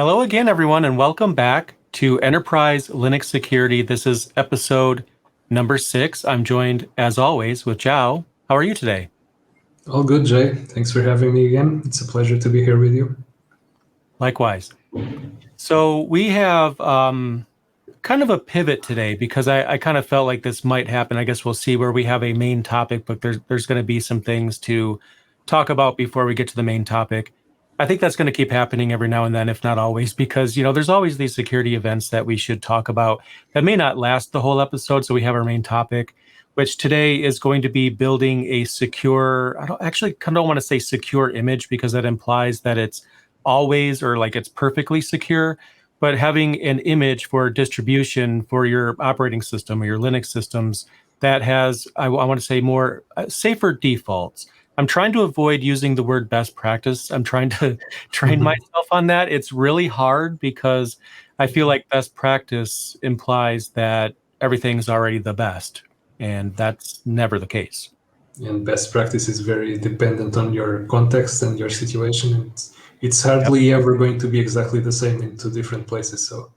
Hello again, everyone, and welcome back to Enterprise Linux Security. This is episode number 6. I'm joined, as always, with Zhao. How are you today? All good, Jay. Thanks for having me again. It's a pleasure to be here with you. Likewise. So we have kind of a pivot today because I kind of felt like this might happen. I guess we'll see where we have a main topic, but there's going to be some things to talk about before we get to the main topic. I think that's going to keep happening every now and then, if not always, because, there's always these security events that we should talk about that may not last the whole episode. So we have our main topic, which today is going to be building a secure, I don't want to say secure image because that implies that it's always or like it's perfectly secure, but having an image for distribution for your operating system or your Linux systems that has, I want to say, more safer defaults. I'm trying to avoid using the word best practice. I'm trying to train myself on that. It's really hard because I feel like best practice implies that everything's already the best, and that's never the case. And best practice is very dependent on your context and your situation. It's hardly ever going to be exactly the same in two different places. So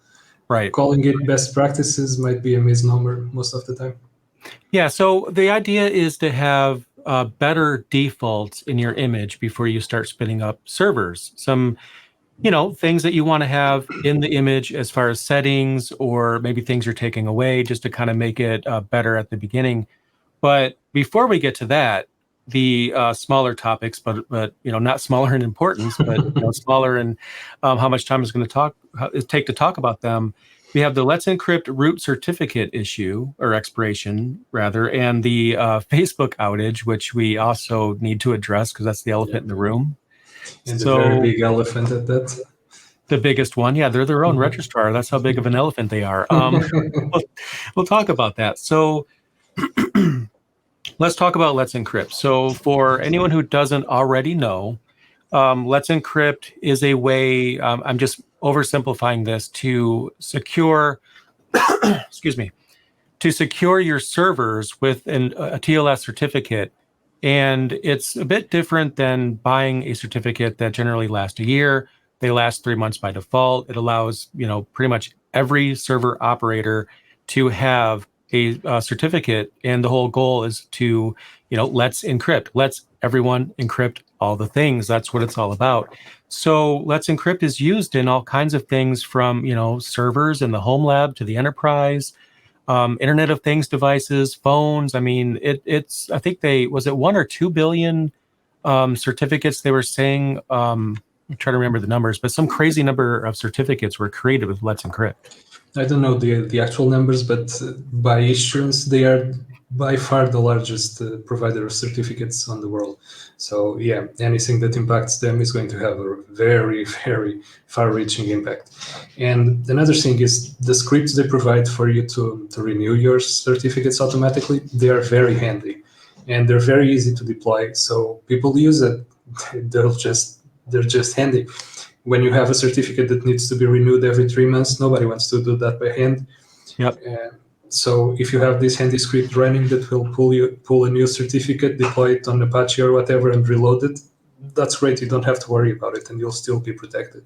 right. Calling it best practices might be a misnomer most of the time. Yeah, so the idea is to have better defaults in your image before you start spinning up servers. Some, things that you want to have in the image as far as settings or maybe things you're taking away just to kind of make it better at the beginning. But before we get to that, the smaller topics, but not smaller in importance, but smaller in how much time is going to take to talk about them. We have the Let's Encrypt root certificate issue, or expiration rather, and the Facebook outage, which we also need to address because that's the elephant in the room. And a very big elephant at that. The biggest one, yeah, they're their own registrar. That's how big of an elephant they are. We'll talk about that. So let's talk about Let's Encrypt. So for anyone who doesn't already know, Let's Encrypt is a way, I'm just oversimplifying this, to secure, to secure your servers with a TLS certificate. And it's a bit different than buying a certificate that generally lasts a year. They last 3 months by default. It allows, pretty much every server operator to have a certificate, and the whole goal is to, let's encrypt. Let's everyone encrypt all the things. That's what it's all about. So Let's Encrypt is used in all kinds of things from, servers in the home lab to the enterprise, Internet of Things devices, phones. I mean, it's, I think was it 1 or 2 billion certificates they were saying, I'm trying to remember the numbers, but some crazy number of certificates were created with Let's Encrypt. I don't know the actual numbers, but by issuance, they are by far the largest provider of certificates on the world. So yeah, anything that impacts them is going to have a very, very far-reaching impact. And another thing is the scripts they provide for you to renew your certificates automatically. They are very handy and they're very easy to deploy. So people use it. They're just handy. When you have a certificate that needs to be renewed every 3 months, nobody wants to do that by hand. Yep. So if you have this handy script running that will pull a new certificate, deploy it on Apache or whatever, and reload it, that's great. You don't have to worry about it, and you'll still be protected.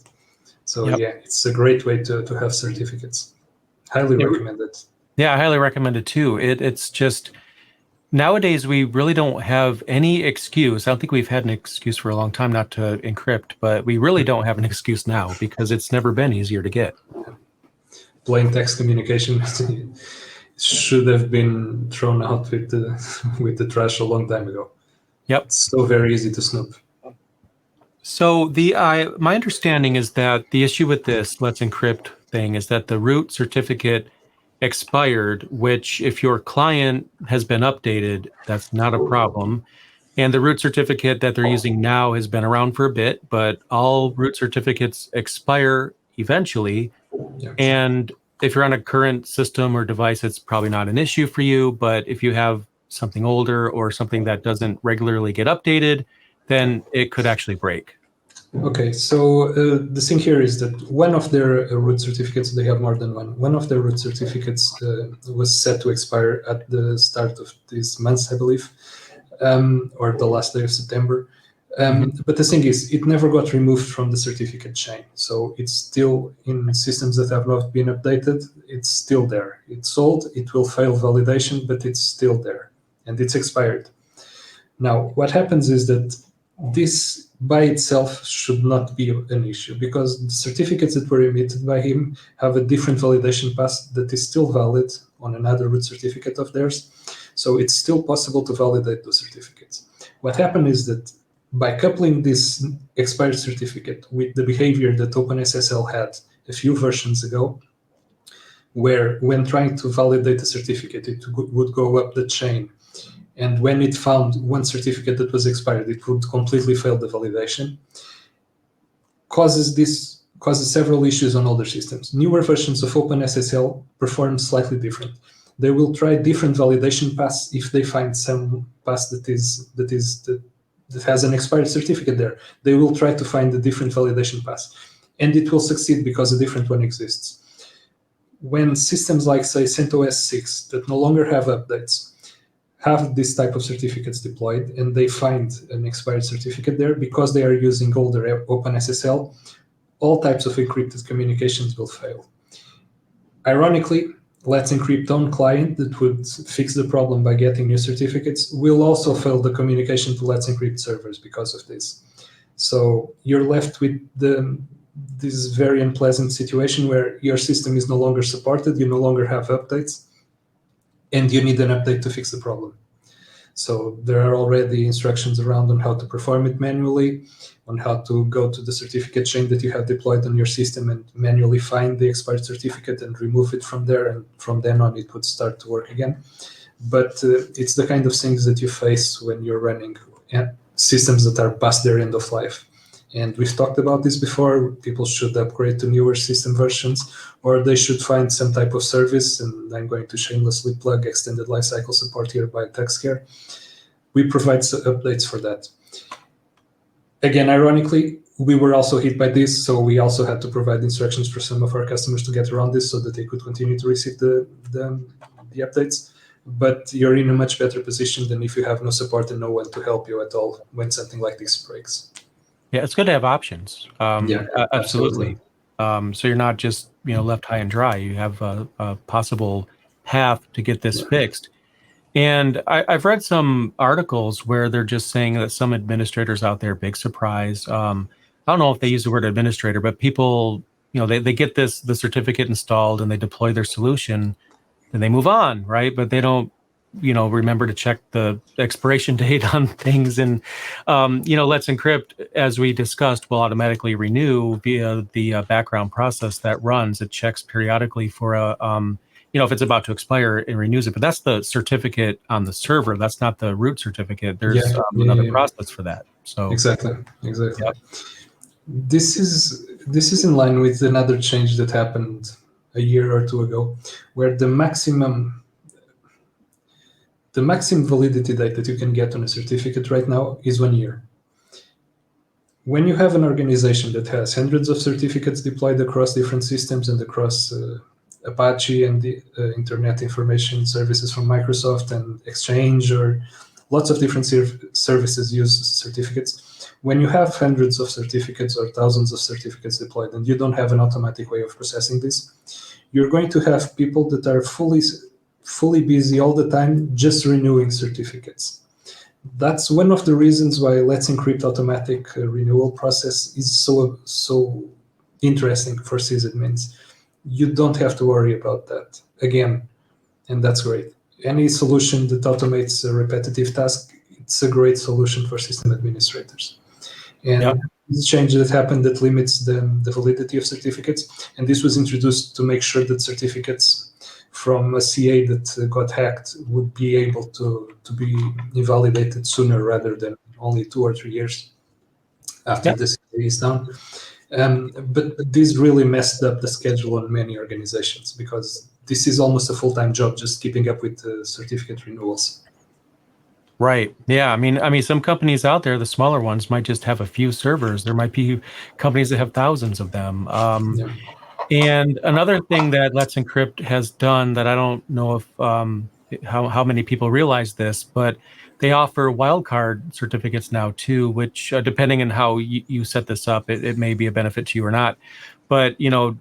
So yeah, it's a great way to have certificates. Highly recommend it. Yeah, I highly recommend it too. It's just, nowadays, we really don't have any excuse. I don't think we've had an excuse for a long time not to encrypt, but we really don't have an excuse now because it's never been easier to get. Plain text communication should have been thrown out with the trash a long time ago. Yep. It's so very easy to snoop. So my understanding is that the issue with this Let's Encrypt thing is that the root certificate expired, which if your client has been updated, that's not a problem. And the root certificate that they're using now has been around for a bit, but all root certificates expire eventually. Yeah. And if you're on a current system or device, it's probably not an issue for you. But if you have something older or something that doesn't regularly get updated, then it could actually break. Okay, so the thing here is that one of their root certificates, they have more than one. One of their root certificates was set to expire at the start of this month, I believe, or the last day of September. But the thing is, it never got removed from the certificate chain. So it's still in systems that have not been updated. It's still there. It's old. It will fail validation, but it's still there. And it's expired. Now, what happens is that this by itself should not be an issue, because the certificates that were emitted by him have a different validation path that is still valid on another root certificate of theirs. So it's still possible to validate those certificates. What happened is that by coupling this expired certificate with the behavior that OpenSSL had a few versions ago, where when trying to validate a certificate, it would go up the chain. And when it found one certificate that was expired, it would completely fail the validation, causes several issues on older systems. Newer versions of OpenSSL perform slightly different. They will try different validation paths if they find some path that has an expired certificate there. They will try to find a different validation path, and it will succeed because a different one exists. When systems like, say, CentOS 6 that no longer have updates have this type of certificates deployed, and they find an expired certificate there because they are using older OpenSSL, all types of encrypted communications will fail. Ironically, Let's Encrypt own client that would fix the problem by getting new certificates will also fail the communication to Let's Encrypt servers because of this. So you're left with this very unpleasant situation where your system is no longer supported, you no longer have updates, and you need an update to fix the problem. So there are already instructions around on how to perform it manually, on how to go to the certificate chain that you have deployed on your system and manually find the expired certificate and remove it from there, and from then on it would start to work again. But it's the kind of things that you face when you're running systems that are past their end of life. And we've talked about this before. People should upgrade to newer system versions, or they should find some type of service. And I'm going to shamelessly plug extended lifecycle support here by TaxCare. We provide updates for that. Again, ironically, we were also hit by this, so we also had to provide instructions for some of our customers to get around this so that they could continue to receive the updates. But you're in a much better position than if you have no support and no one to help you at all when something like this breaks. Yeah, it's good to have options. Yeah, absolutely. So you're not just left high and dry. You have a possible path to get this fixed. And I've read some articles where they're just saying that some administrators out there, big surprise. I don't know if they use the word administrator, but people, they get the certificate installed and they deploy their solution and they move on, right? But they don't remember to check the expiration date on things. And, Let's Encrypt, as we discussed, will automatically renew via the background process that runs. It checks periodically for if it's about to expire, it renews it. But that's the certificate on the server. That's not the root certificate. There's another process for that. So exactly. Yep. This is in line with another change that happened a year or two ago, where the maximum validity date that you can get on a certificate right now is 1 year. When you have an organization that has hundreds of certificates deployed across different systems and across Apache and the Internet Information Services from Microsoft and Exchange, or lots of different services use certificates. When you have hundreds of certificates or thousands of certificates deployed and you don't have an automatic way of processing this, you're going to have people that are fully busy all the time just renewing certificates. That's one of the reasons why Let's Encrypt automatic renewal process is so interesting for sysadmins. You don't have to worry about that again, and that's great. Any solution that automates a repetitive task, it's a great solution for system administrators. And this change that happened that limits the validity of certificates, and this was introduced to make sure that certificates from a CA that got hacked would be able to be invalidated sooner rather than only 2 or 3 years after the CA is down. But this really messed up the schedule on many organizations, because this is almost a full-time job just keeping up with the certificate renewals. Right. Yeah. I mean, some companies out there, the smaller ones, might just have a few servers. There might be companies that have thousands of them. And another thing that Let's Encrypt has done that I don't know if how many people realize this, but they offer wildcard certificates now too, which depending on how you set this up, it may be a benefit to you or not. But,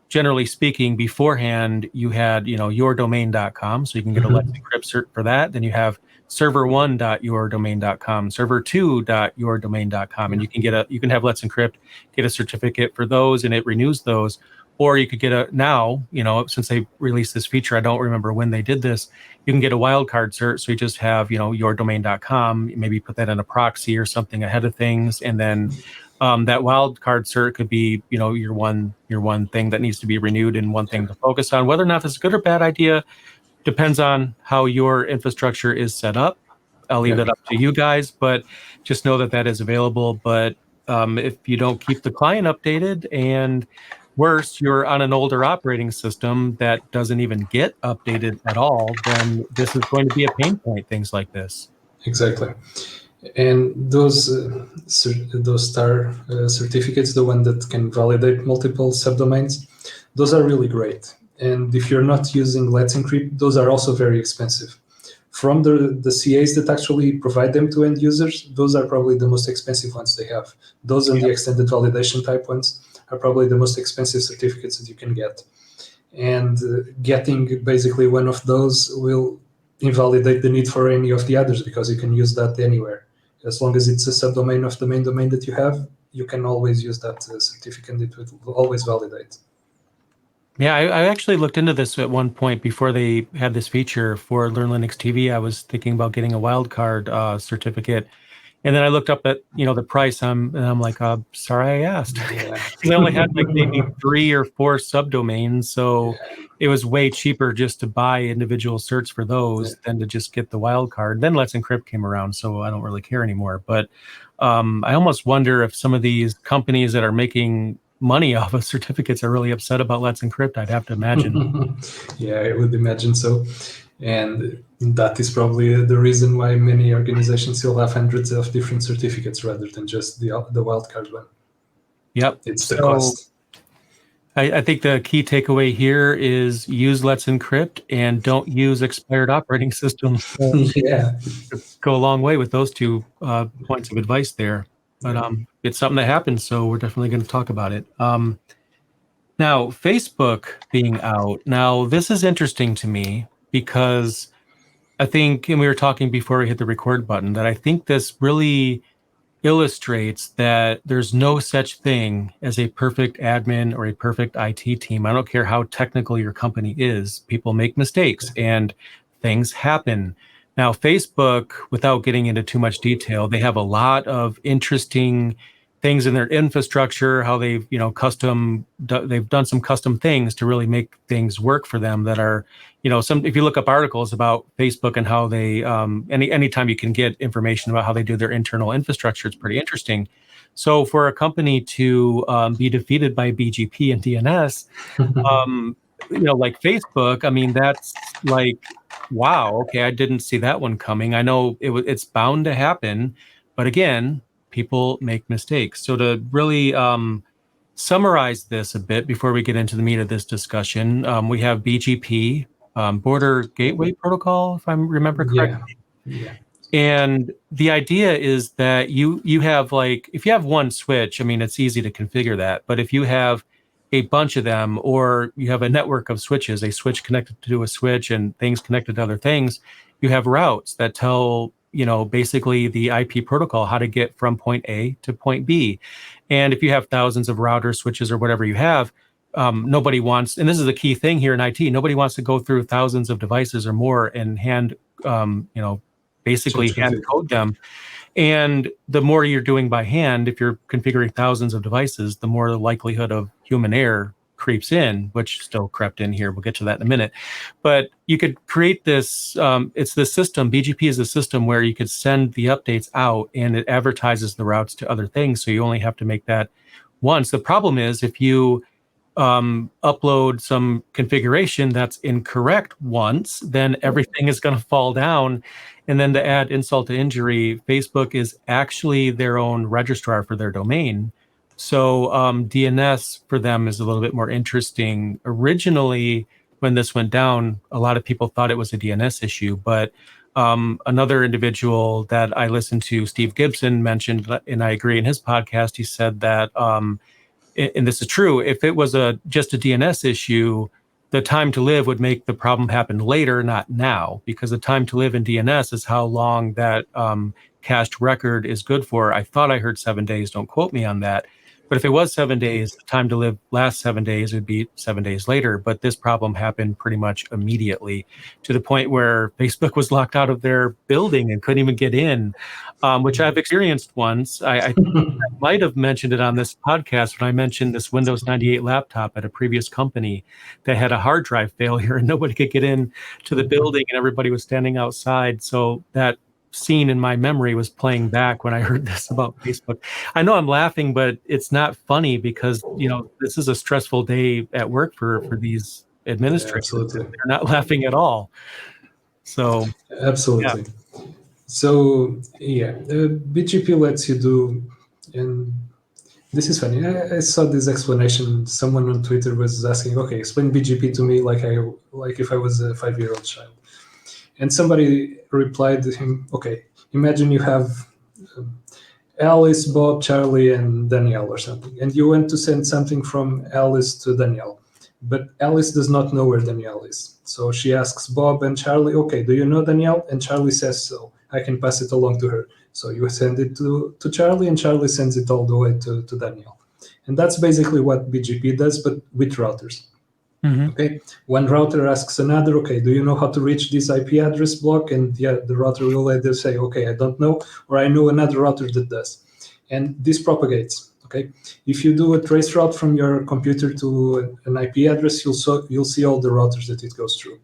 generally speaking, beforehand, you had, yourdomain.com. So you can get a Let's Encrypt cert for that. Then you have server1.yourdomain.com, server2.yourdomain.com. And you can have Let's Encrypt, get a certificate for those, and it renews those. Or you could get now, since they released this feature, I don't remember when they did this, you can get a wildcard cert. So you just have, yourdomain.com, maybe put that in a proxy or something ahead of things. And then that wildcard cert could be, your one thing that needs to be renewed and one thing to focus on. Whether or not this is a good or bad idea depends on how your infrastructure is set up. I'll leave that up to you guys, but just know that is available. But if you don't keep the client updated, and worse, you're on an older operating system that doesn't even get updated at all, then this is going to be a pain point, things like this. Exactly. And those star certificates, the one that can validate multiple subdomains, those are really great. And if you're not using Let's Encrypt, those are also very expensive. From the CAs that actually provide them to end users, those are probably the most expensive ones they have. Those and the extended validation type ones are probably the most expensive certificates that you can get. And getting basically one of those will invalidate the need for any of the others, because you can use that anywhere. As long as it's a subdomain of the main domain that you have, you can always use that certificate. It will always validate. Yeah, I actually looked into this at one point before they had this feature for Learn Linux TV. I was thinking about getting a wildcard certificate. And then I looked up at, the price, and I'm like, sorry I asked. Yeah. They only had like maybe 3 or 4 subdomains. So it was way cheaper just to buy individual certs for those than to just get the wildcard. Then Let's Encrypt came around, so I don't really care anymore. But I almost wonder if some of these companies that are making money off of certificates are really upset about Let's Encrypt. I'd have to imagine. Yeah, I would imagine so. And that is probably the reason why many organizations still have hundreds of different certificates rather than just the wildcard one. Yep. It's the cost. I think the key takeaway here is use Let's Encrypt and don't use expired operating systems. Yeah. Go a long way with those 2 points of advice there. But it's something that happens, so we're definitely going to talk about it. Now, Facebook being out. Now, this is interesting to me because I think, and we were talking before we hit the record button, that I think this really illustrates that there's no such thing as a perfect admin or a perfect IT team. I don't care how technical your company is. People make mistakes and things happen. Now, Facebook, without getting into too much detail, they have a lot of interesting things in their infrastructure, how they've, they've done some custom things to really make things work for them that are, if you look up articles about Facebook and how they, anytime you can get information about how they do their internal infrastructure, it's pretty interesting. So for a company to be defeated by BGP and DNS, like Facebook, I mean, that's like, wow, okay, I didn't see that one coming. I know it's bound to happen, but again, people make mistakes. So to really summarize this a bit before we get into the meat of this discussion, we have BGP, Border Gateway Protocol, if I remember correctly. Yeah. And the idea is that you have, like, if you have one switch, I mean, it's easy to configure that. But if you have a bunch of them, or you have a network of switches, a switch connected to a switch and things connected to other things, you have routes that tell, basically the IP protocol how to get from point A to point B. And if you have thousands of routers, switches, or whatever you have, nobody wants, and this is the key thing here in IT, nobody wants to go through thousands of devices or more and basically hand code them. And the more you're doing by hand, if you're configuring thousands of devices, the more the likelihood of human error creeps in, which still crept in here. We'll get to that in a minute. But you could create this, it's the system, BGP is a system where you could send the updates out and it advertises the routes to other things. So you only have to make that once. The problem is if you upload some configuration that's incorrect once, then everything is going to fall down. And then to add insult to injury, Facebook is actually their own registrar for their domain. So DNS for them is a little bit more interesting. Originally, when this went down, a lot of people thought it was a DNS issue, but Another individual that I listened to, Steve Gibson, mentioned, and I agree in his podcast, he said that, and this is true, if it was just a DNS issue, the time to live would make the problem happen later, not now, because the time to live in DNS is how long that cached record is good for. I thought I heard 7 days. Don't quote me on that. But if it was 7 days, the time to live last 7 days would be 7 days later. But this problem happened pretty much immediately, to the point where Facebook was locked out of their building and couldn't even get in, which I've experienced once. I might have mentioned it on this podcast when I mentioned this Windows 98 laptop at a previous company that had a hard drive failure and nobody could get in to the building and everybody was standing outside. So that scene in my memory was playing back when I heard this about Facebook. I know I'm laughing, but it's not funny because, this is a stressful day at work for these administrators. Yeah, absolutely. They're not laughing at all. So absolutely. Yeah. So BGP lets you do, and this is funny. I saw this explanation. Someone on Twitter was asking, "Okay, explain BGP to me like if I was a 5-year-old child." And somebody replied to him, "Okay, imagine you have Alice, Bob, Charlie, and Danielle or something, and you want to send something from Alice to Danielle, but Alice does not know where Danielle is. So she asks Bob and Charlie, okay, do you know Danielle? And Charlie says so. I can pass it along to her. So you send it to Charlie, and Charlie sends it all the way to Danielle. And that's basically what BGP does, but with routers. Mm-hmm. Okay, one router asks another, okay, do you know how to reach this IP address block? And the router will either say, okay, I don't know, or I know another router that does. And this propagates. Okay, if you do a trace route from your computer to an IP address, you'll see all the routers that it goes through,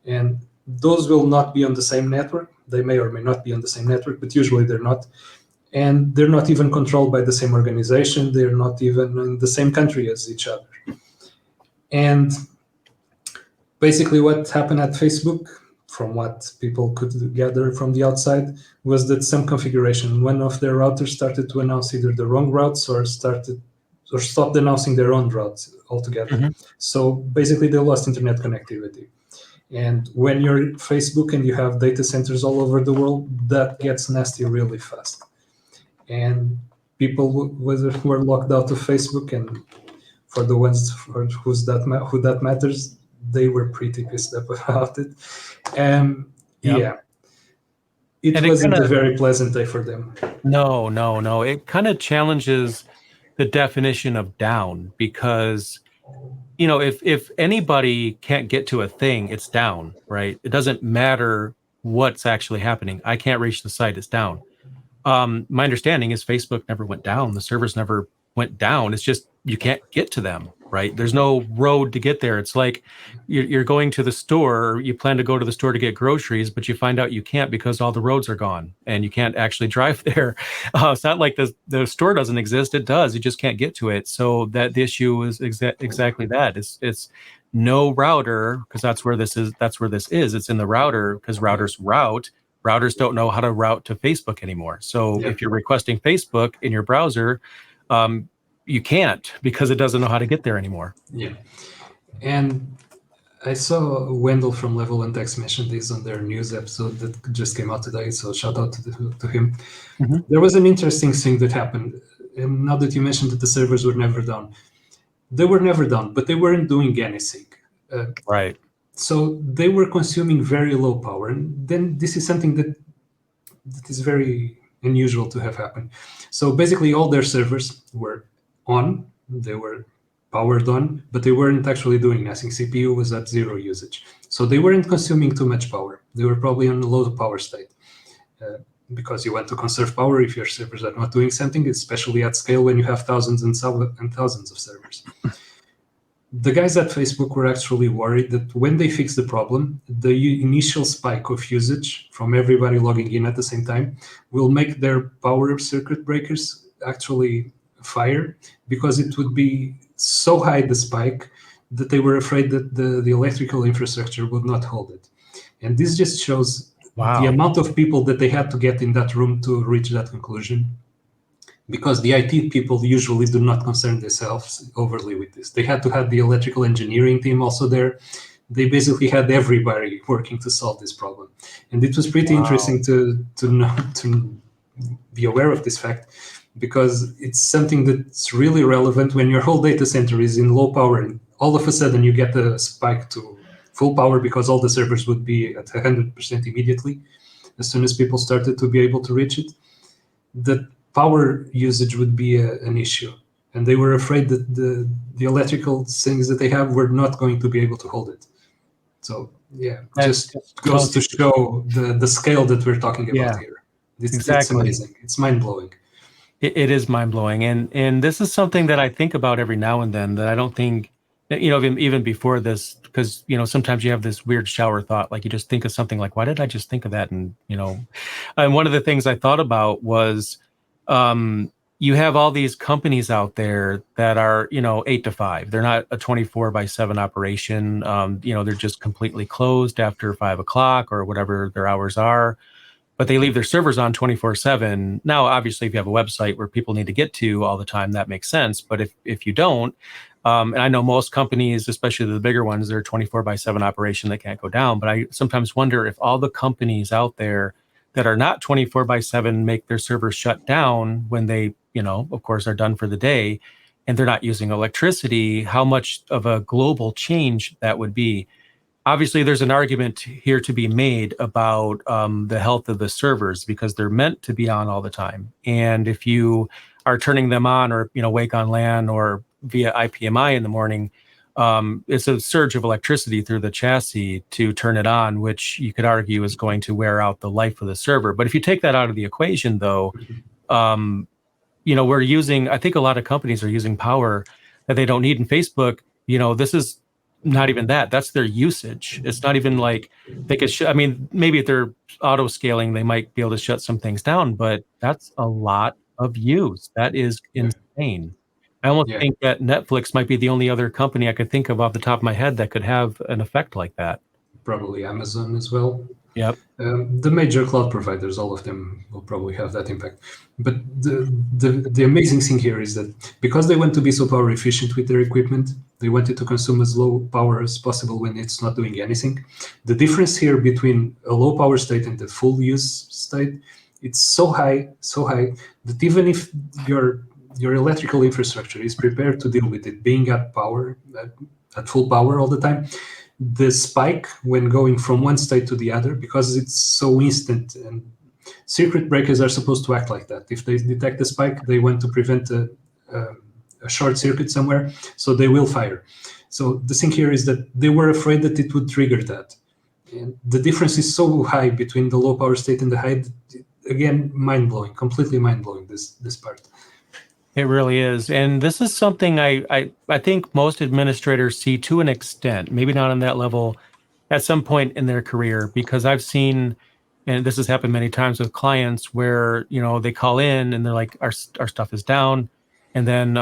and those will not be on the same network. They may or may not be on the same network, but usually they're not. And they're not even controlled by the same organization. They're not even in the same country as each other. And basically what happened at Facebook, from what people could gather from the outside, was that some configuration, one of their routers started to announce either the wrong routes or stopped announcing their own routes altogether. Mm-hmm. So basically they lost internet connectivity. And when you're Facebook and you have data centers all over the world, that gets nasty really fast. And people were locked out of Facebook, and for the ones who that matters, they were pretty pissed up about it. Yeah, it wasn't a very pleasant day for them. No. It kind of challenges the definition of down, because if anybody can't get to a thing, it's down, right? It doesn't matter what's actually happening. I can't reach the site, it's down. My understanding is Facebook never went down. The servers never went down. It's just you can't get to them, right? There's no road to get there. It's like you're going to the store, you plan to go to the store to get groceries, but you find out you can't because all the roads are gone and you can't actually drive there. It's not like the store doesn't exist. It does. You just can't get to it. So that the issue is exactly that. It's no router, because that's where this is. It's in the router, because routers route. Routers don't know how to route to Facebook anymore. So if you're requesting Facebook in your browser, you can't, because it doesn't know how to get there anymore. Yeah. And I saw Wendell from Level 1 Text mention this on their news episode that just came out today, so shout out to him. Mm-hmm. There was an interesting thing that happened. And now that you mentioned that the servers were never down, they were never down, but they weren't doing anything. Right. So they were consuming very low power. And then this is something that is very unusual to have happened. So basically all their servers were on, they were powered on, but they weren't actually doing nothing. CPU was at 0 usage. So they weren't consuming too much power. They were probably on a low power state, because you want to conserve power if your servers are not doing something, especially at scale when you have thousands and thousands of servers. The guys at Facebook were actually worried that when they fix the problem, the initial spike of usage from everybody logging in at the same time will make their power circuit breakers actually fire, because it would be so high, the spike, that they were afraid that the electrical infrastructure would not hold it. And this just shows the amount of people that they had to get in that room to reach that conclusion, because the IT people usually do not concern themselves overly with this. They had to have the electrical engineering team also there. they basically had everybody working to solve this problem. And it was pretty interesting to know, to be aware of this fact, because it's something that's really relevant when your whole data center is in low power and all of a sudden you get a spike to full power because all the servers would be at 100% immediately as soon as people started to be able to reach it. The power usage would be an issue, and they were afraid that the electrical things that they have were not going to be able to hold it. So yeah, just goes to show the scale that we're talking about here. It's amazing. It's mind-blowing. It is mind-blowing, and this is something that I think about every now and then, that I don't think, even before this, because sometimes you have this weird shower thought, like you just think of something like, why did I just think of that? And and one of the things I thought about was you have all these companies out there that are 8 to 5. They're not a 24/7 operation. They're just completely closed after 5 o'clock or whatever their hours are, but they leave their servers on 24/7. Now, obviously, if you have a website where people need to get to all the time, that makes sense. But if you don't, and I know most companies, especially the bigger ones, they're a 24/7 operation that can't go down. But I sometimes wonder if all the companies out there that are not 24/7 make their servers shut down when they, of course, are done for the day, and they're not using electricity, how much of a global change that would be. Obviously, there's an argument here to be made about the health of the servers, because they're meant to be on all the time. And if you are turning them on, or wake on LAN or via IPMI in the morning, it's a surge of electricity through the chassis to turn it on, which you could argue is going to wear out the life of the server. But if you take that out of the equation, though, we're using, I think a lot of companies are using power that they don't need. In Facebook, this is not even that. That's their usage. It's not even like they could, maybe if they're auto scaling, they might be able to shut some things down, but that's a lot of use. That is insane. I almost think that Netflix might be the only other company I could think of off the top of my head that could have an effect like that. Probably Amazon as well. Yep. The major cloud providers, all of them will probably have that impact. But the amazing thing here is that because they want to be so power efficient with their equipment, they want it to consume as low power as possible when it's not doing anything. The difference here between a low power state and the full use state, it's so high that even if your electrical infrastructure is prepared to deal with it being at power, at full power all the time, the spike when going from one state to the other, because it's so instant, and circuit breakers are supposed to act like that. If they detect a spike, they want to prevent a short circuit somewhere, so they will fire. So the thing here is that they were afraid that it would trigger that. And the difference is so high between the low power state and the high, again, mind-blowing, completely mind-blowing, this part. It really is. And this is something I think most administrators see to an extent, maybe not on that level, at some point in their career, because I've seen, and this has happened many times with clients where, they call in and they're like, our stuff is down. And then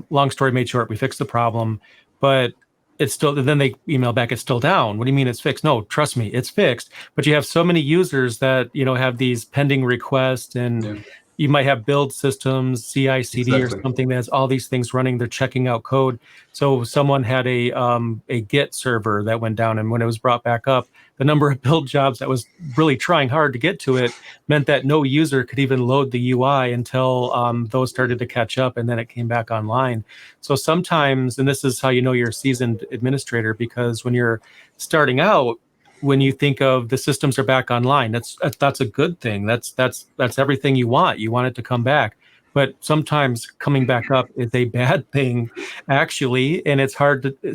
long story made short, we fixed the problem, but it's still, then they email back, it's still down. What do you mean it's fixed? No, trust me, it's fixed. But you have so many users that, have these pending requests, and you might have build systems, CI/CD or something that has all these things running. They're checking out code. So someone had a Git server that went down, and when it was brought back up, the number of build jobs that was really trying hard to get to it meant that no user could even load the UI until those started to catch up, and then it came back online. So sometimes, and this is how you know you're a seasoned administrator, because when you're starting out, when you think of the systems are back online, that's a good thing. That's everything you want. You want it to come back. But sometimes coming back up is a bad thing, actually. And it's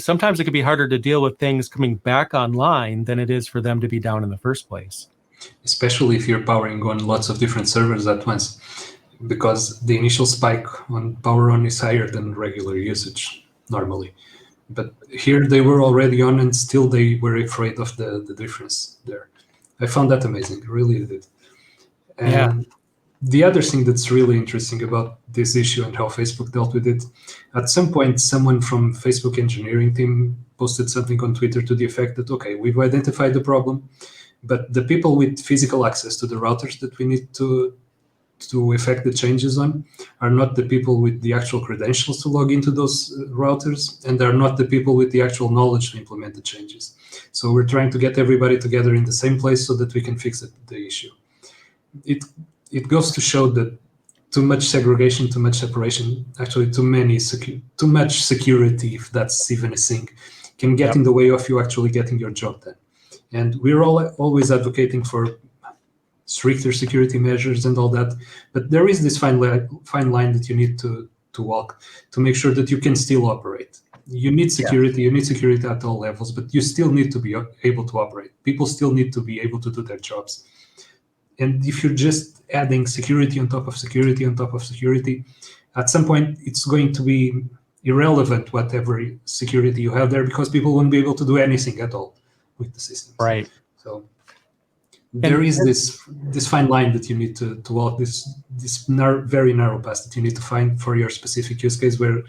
sometimes it can be harder to deal with things coming back online than it is for them to be down in the first place. Especially if you're powering on lots of different servers at once, because the initial spike on power on is higher than regular usage normally. But here they were already on, and still they were afraid of the difference there. I found that amazing, really did. And the other thing that's really interesting about this issue and how Facebook dealt with it, at some point, someone from Facebook engineering team posted something on Twitter to the effect that, okay, we've identified the problem, but the people with physical access to the routers that we need to to effect the changes on are not the people with the actual credentials to log into those routers, and they're not the people with the actual knowledge to implement the changes. So we're trying to get everybody together in the same place so that we can fix the issue. It goes to show that too much segregation, too much separation, actually too much security, if that's even a thing, can get in the way of you actually getting your job done. And we're always advocating for stricter security measures and all that, but there is this fine line that you need to walk to make sure that you can still operate. You need security, you need security at all levels, but you still need to be able to operate. People still need to be able to do their jobs. And if you're just adding security on top of security on top of security, at some point it's going to be irrelevant whatever security you have there, because people won't be able to do anything at all with the systems. Right. So there is this fine line that you need to walk, this very narrow path that you need to find for your specific use case, where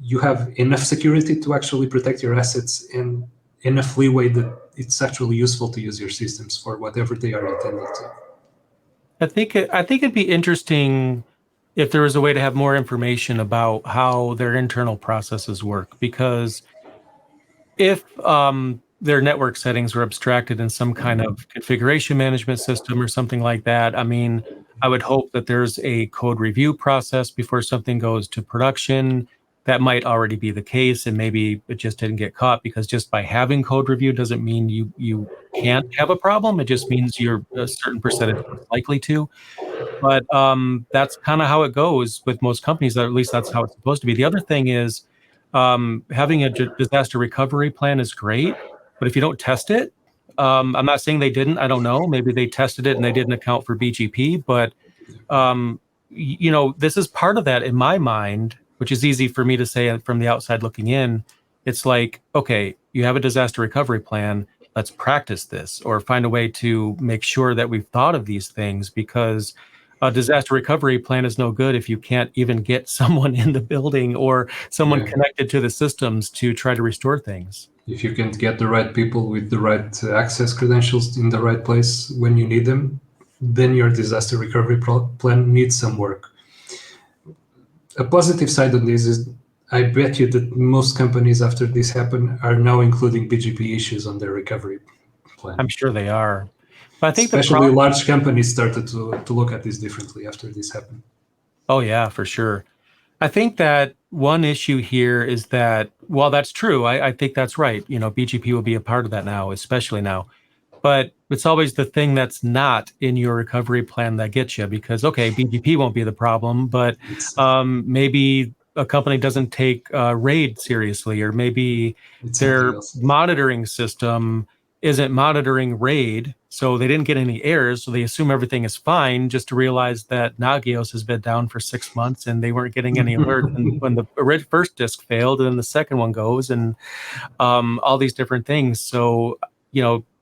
you have enough security to actually protect your assets and enough leeway that it's actually useful to use your systems for whatever they are intended to. I think it'd be interesting if there was a way to have more information about how their internal processes work, because if their network settings were abstracted in some kind of configuration management system or something like that, I mean, I would hope that there's a code review process before something goes to production. That might already be the case, and maybe it just didn't get caught, because just by having code review doesn't mean you can't have a problem. It just means you're a certain percentage less likely to. But that's kind of how it goes with most companies. At least that's how it's supposed to be. The other thing is, having a disaster recovery plan is great, but if you don't test it, I'm not saying they didn't. I don't know. Maybe they tested it and they didn't account for BGP, but this is part of that in my mind, which is easy for me to say from the outside looking in. It's like, okay, you have a disaster recovery plan. Let's practice this, or find a way to make sure that we've thought of these things, because a disaster recovery plan is no good if you can't even get someone in the building or someone connected to the systems to try to restore things. If you can't get the right people with the right access credentials in the right place when you need them, then your disaster recovery plan needs some work. A positive side on this is, I bet you that most companies after this happened are now including BGP issues on their recovery plan. I'm sure they are. But I think especially large companies started to look at this differently after this happened. Oh, yeah, for sure. I think that one issue here is that, while that's true, I think that's right. BGP will be a part of that now, especially now. But it's always the thing that's not in your recovery plan that gets you, because, okay, BGP won't be the problem, but maybe a company doesn't take RAID seriously, or maybe their monitoring system isn't monitoring RAID, so they didn't get any errors, so they assume everything is fine, just to realize that Nagios has been down for 6 months and they weren't getting any alerts when the first disk failed, and then the second one goes, and all these different things. So,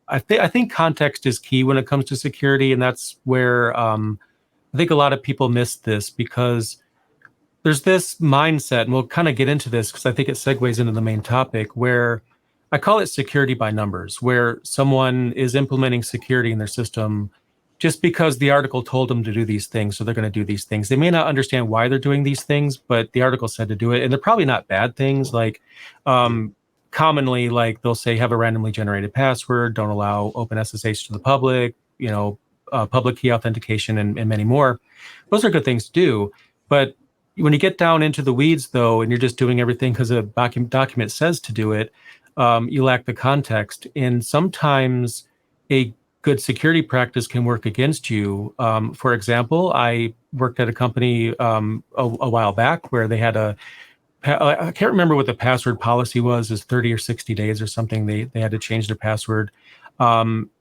I think context is key when it comes to security, and that's where I think a lot of people miss this, because there's this mindset, and we'll kind of get into this because I think it segues into the main topic, where I call it security by numbers, where someone is implementing security in their system just because the article told them to do these things, so they're going to do these things. They may not understand why they're doing these things, but the article said to do it, and they're probably not bad things. Like commonly, like they'll say, have a randomly generated password, don't allow OpenSSH to the public, public key authentication, and many more. Those are good things to do. But when you get down into the weeds, though, and you're just doing everything because a document says to do it, you lack the context. And sometimes a good security practice can work against you. For example, I worked at a company a while back where they had I can't remember what the password policy was, is 30 or 60 days or something. They had to change their password.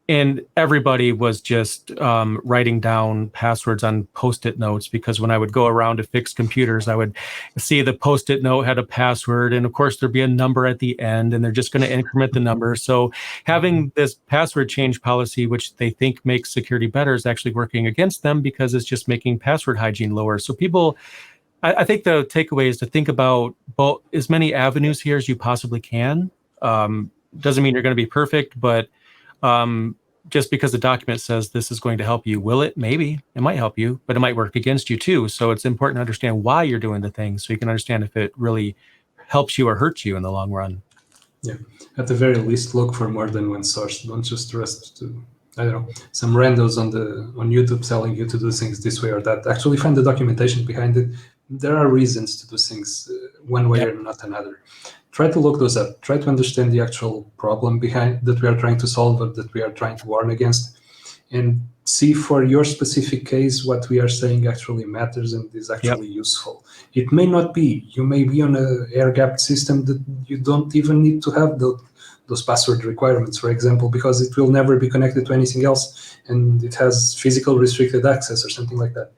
And everybody was just writing down passwords on Post-it notes, because when I would go around to fix computers, I would see the Post-it note had a password, and of course there'd be a number at the end, and they're just going to increment the number. So having this password change policy, which they think makes security better, is actually working against them, because it's just making password hygiene lower. So people, I think the takeaway is to think about both, as many avenues here as you possibly can. Doesn't mean you're going to be perfect, but just because the document says this is going to help you, will it? Maybe. It might help you, but it might work against you too. So it's important to understand why you're doing the thing so you can understand if it really helps you or hurts you in the long run. Yeah. At the very least, look for more than one source. Don't just trust to, I don't know, some randos on YouTube telling you to do things this way or that. Actually find the documentation behind it. There are reasons to do things one way or not another. Try to look those up. Try to understand the actual problem behind that we are trying to solve or that we are trying to warn against, and see for your specific case what we are saying actually matters and is actually useful. It may not be. You may be on an air-gapped system that you don't even need to have those password requirements, for example, because it will never be connected to anything else and it has physical restricted access or something like that.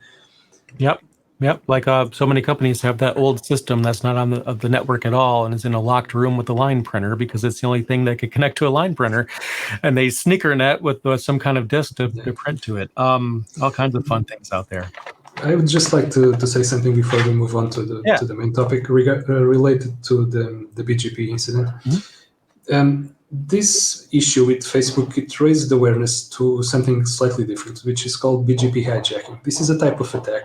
Yep. Like so many companies have that old system that's not on the network at all and is in a locked room with a line printer because it's the only thing that could connect to a line printer, and they sneaker net with some kind of disk to print to it. All kinds of fun things out there. I would just like to say something before we move on to the main topic related to the BGP incident. This issue with Facebook, it raised awareness to something slightly different, which is called BGP hijacking. This is a type of attack.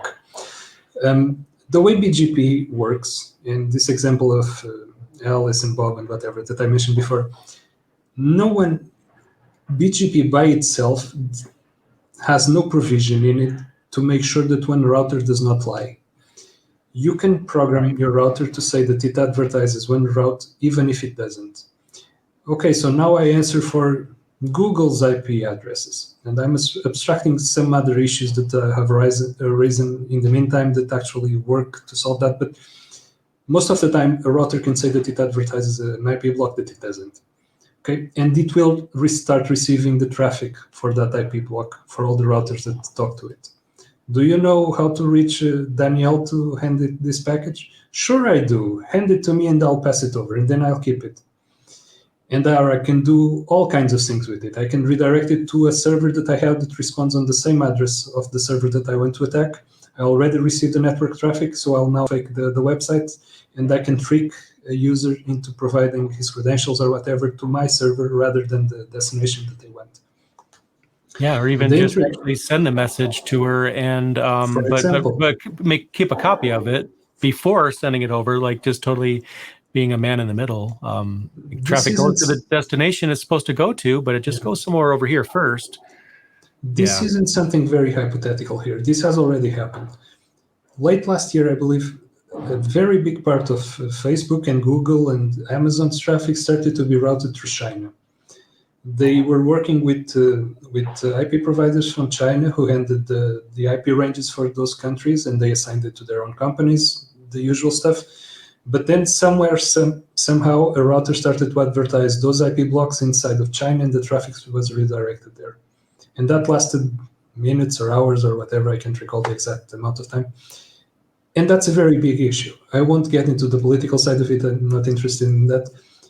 The way BGP works, in this example of Alice and Bob and whatever that I mentioned before, BGP by itself has no provision in it to make sure that one router does not lie. You can program your router to say that it advertises one route even if it doesn't. Okay, so now I answer for Google's IP addresses, and I'm abstracting some other issues that have arisen in the meantime that actually work to solve that, but most of the time a router can say that it advertises an IP block that it doesn't. Okay, and it will restart receiving the traffic for that IP block for all the routers that talk to it. Do you know how to reach Danielle to hand it this package? Sure I do. Hand it to me and I'll pass it over and then I'll keep it. And I can do all kinds of things with it. I can redirect it to a server that I have that responds on the same address of the server that I want to attack. I already received the network traffic, so I'll now fake the website, and I can trick a user into providing his credentials or whatever to my server rather than the destination that they want. Yeah, or even just actually send the message to her and keep a copy of it before sending it over, like just totally being a man in the middle. Traffic goes to the destination it's supposed to go to, but it just goes somewhere over here first. This isn't something very hypothetical here. This has already happened. Late last year, I believe, a very big part of Facebook and Google and Amazon's traffic started to be routed through China. They were working with IP providers from China who handed the IP ranges for those countries, and they assigned it to their own companies, the usual stuff. But then somehow a router started to advertise those IP blocks inside of China, and the traffic was redirected there. And that lasted minutes or hours or whatever. I can't recall the exact amount of time. And that's a very big issue. I won't get into the political side of it. I'm not interested in that.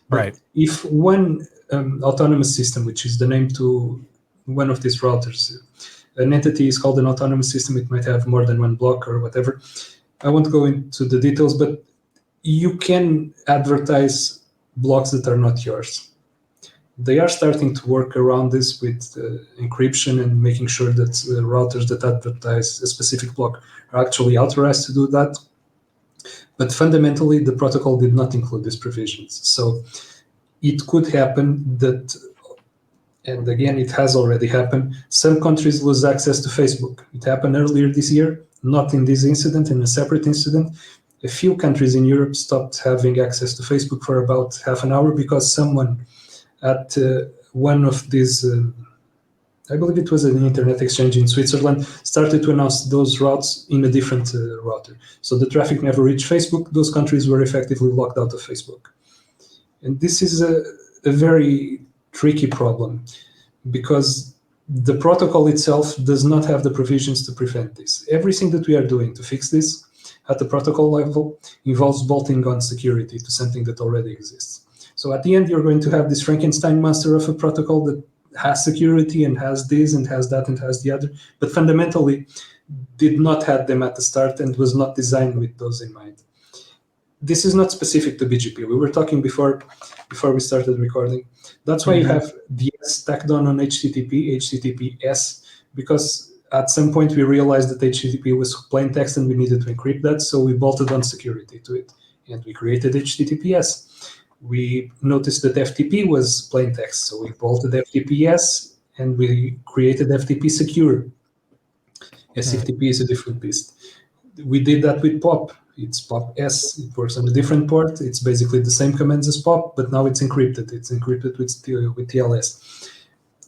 Right. If one autonomous system, which is the name to one of these routers, an entity is called an autonomous system, it might have more than one block or whatever. I won't go into the details, but you can advertise blocks that are not yours. They are starting to work around this with encryption and making sure that routers that advertise a specific block are actually authorized to do that. But fundamentally, the protocol did not include these provisions. So it could happen that, and again, it has already happened, some countries lose access to Facebook. It happened earlier this year, not in this incident, in a separate incident. A few countries in Europe stopped having access to Facebook for about half an hour because someone at one of these, I believe it was an internet exchange in Switzerland, started to announce those routes in a different router. So the traffic never reached Facebook. Those countries were effectively locked out of Facebook. And this is a very tricky problem because the protocol itself does not have the provisions to prevent this. Everything that we are doing to fix this at the protocol level involves bolting on security to something that already exists. So at the end, you're going to have this Frankenstein monster of a protocol that has security and has this and has that and has the other, but fundamentally did not have them at the start and was not designed with those in mind. this is not specific to BGP. We were talking before we started recording. That's why you have the S tacked on HTTP, HTTPS, because at some point we realized that HTTP was plain text and we needed to encrypt that, so we bolted on security to it, and we created HTTPS. We noticed that FTP was plain text, so we bolted FTPS, and we created FTP secure. SFTP is a different beast. We did that with POP. It's POP S. It works on a different port. It's basically the same commands as POP, but now it's encrypted. It's encrypted with TLS.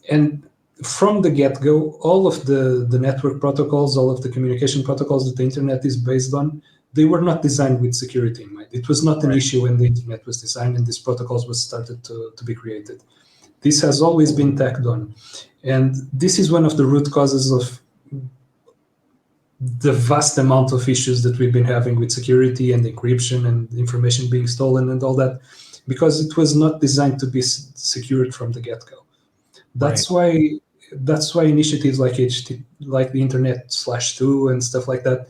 And from the get-go, all of the network protocols, all of the communication protocols that the internet is based on, they were not designed with security in mind. It was not an issue when the internet was designed and these protocols was started to be created. This has always been tacked on. And this is one of the root causes of the vast amount of issues that we've been having with security and encryption and information being stolen and all that, because it was not designed to be secured from the get-go. That's why initiatives like the Internet/2 and stuff like that,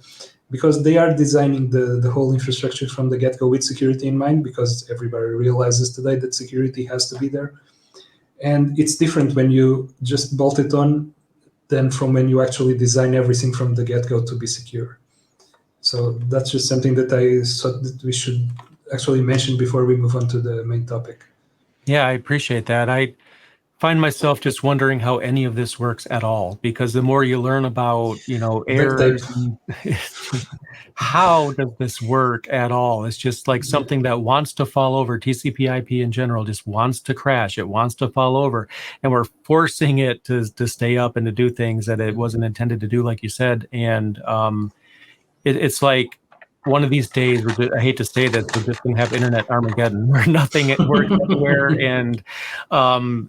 because they are designing the whole infrastructure from the get-go with security in mind, because everybody realizes today that security has to be there. And it's different when you just bolt it on than from when you actually design everything from the get-go to be secure. So that's just something that I thought that we should actually mention before we move on to the main topic. Yeah, I appreciate that. I find myself just wondering how any of this works at all, because the more you learn about, errors, how does this work at all? It's just like something that wants to fall over. TCP/IP in general just wants to crash. It wants to fall over, and we're forcing it to stay up and to do things that it wasn't intended to do, like you said. And it's like one of these days, I hate to say this, we're just going to have internet Armageddon where nothing works anywhere. And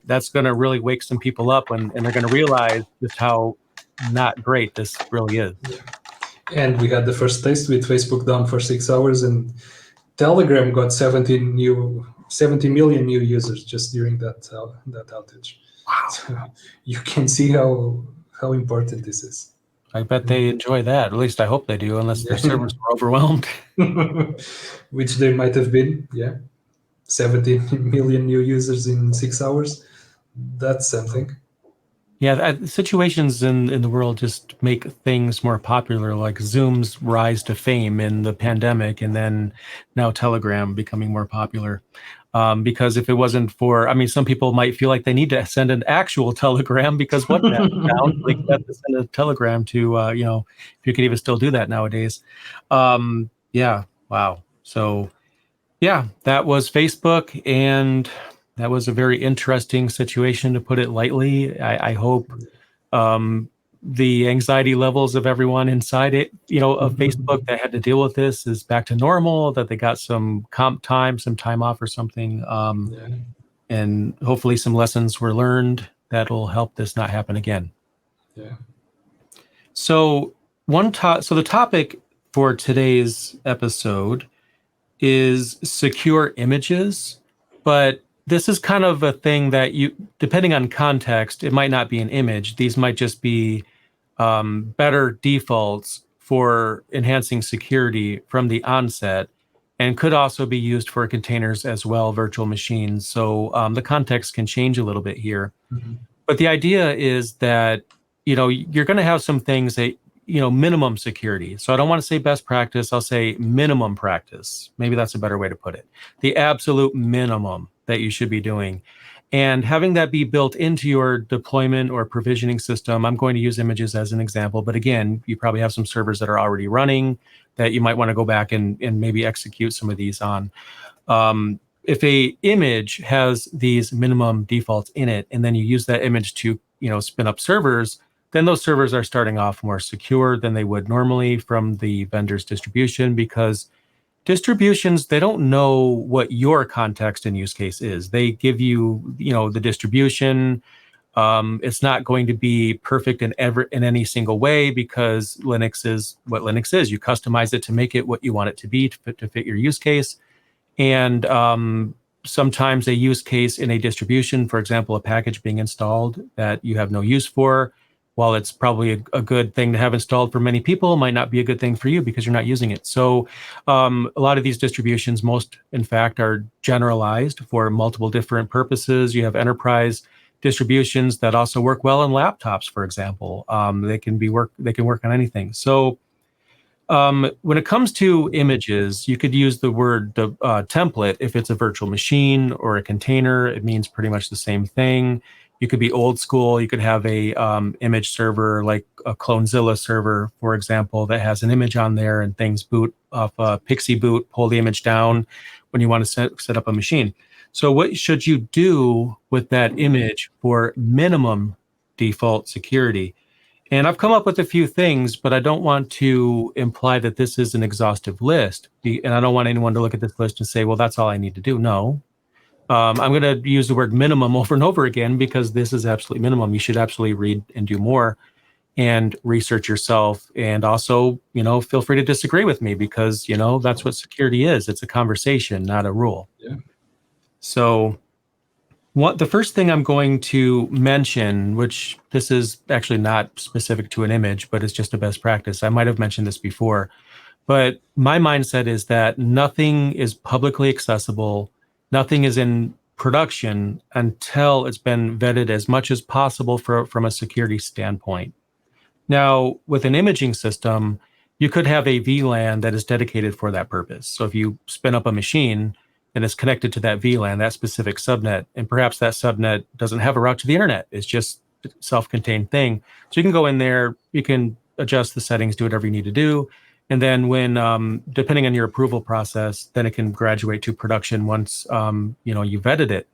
that's going to really wake some people up, and they're going to realize just how not great this really is. Yeah. And we had the first taste with Facebook down for 6 hours, and Telegram got 70 million new users just during that outage. Wow. So you can see how important this is. I bet they enjoy that. At least I hope they do, unless their servers are overwhelmed. Which they might have been, yeah. 70 million new users in 6 hours. That's something. Yeah, situations in the world just make things more popular, like Zoom's rise to fame in the pandemic, and then now Telegram becoming more popular. Because if it wasn't for, some people might feel like they need to send an actual telegram because WhatsApp is down. They have to send a telegram to, if you could even still do that nowadays. Yeah, wow. So, yeah, that was Facebook, and that was a very interesting situation, to put it lightly. I hope the anxiety levels of everyone inside it, of Facebook that had to deal with this is back to normal, that they got some comp time, some time off or something. And hopefully some lessons were learned that'll help this not happen again. Yeah. So the topic for today's episode is secure images, but this is kind of a thing that depending on context, it might not be an image. These might just be better defaults for enhancing security from the onset, and could also be used for containers as well, virtual machines. So the context can change a little bit here. But the idea is that, you're going to have some things that, minimum security. So I don't want to say best practice. I'll say minimum practice. Maybe that's a better way to put it. The absolute minimum that you should be doing. And having that be built into your deployment or provisioning system. I'm going to use images as an example, but again, you probably have some servers that are already running that you might want to go back and maybe execute some of these on. If a image has these minimum defaults in it, and then you use that image to, spin up servers, then those servers are starting off more secure than they would normally from the vendor's distribution, because distributions, they don't know what your context and use case is. They give you, the distribution. It's not going to be perfect in any single way, because Linux is what Linux is. You customize it to make it what you want it to be to fit your use case. And sometimes a use case in a distribution, for example, a package being installed that you have no use for, while it's probably a good thing to have installed for many people, it might not be a good thing for you because you're not using it. So a lot of these distributions, most in fact, are generalized for multiple different purposes. You have enterprise distributions that also work well on laptops, for example. They can work on anything. So when it comes to images, you could use the word template if it's a virtual machine or a container. It means pretty much the same thing. You could be old school. You could have a image server like a Clonezilla server, for example, that has an image on there and things boot off Pixie boot, pull the image down when you want to set up a machine. So what should you do with that image for minimum default security? And I've come up with a few things, but I don't want to imply that this is an exhaustive list. And I don't want anyone to look at this list and say, well, that's all I need to do. No. I'm going to use the word minimum over and over again because this is absolutely minimum. You should absolutely read and do more and research yourself. And also, feel free to disagree with me because, that's what security is. It's a conversation, not a rule. Yeah. So the first thing I'm going to mention, which this is actually not specific to an image, but it's just a best practice. I might have mentioned this before, but my mindset is that nothing is publicly accessible. Nothing is in production until it's been vetted as much as possible from a security standpoint. Now, with an imaging system, you could have a VLAN that is dedicated for that purpose. So if you spin up a machine and it's connected to that VLAN, that specific subnet, and perhaps that subnet doesn't have a route to the internet, it's just a self-contained thing. So you can go in there, you can adjust the settings, do whatever you need to do. And then when, depending on your approval process, then it can graduate to production once, you vetted it.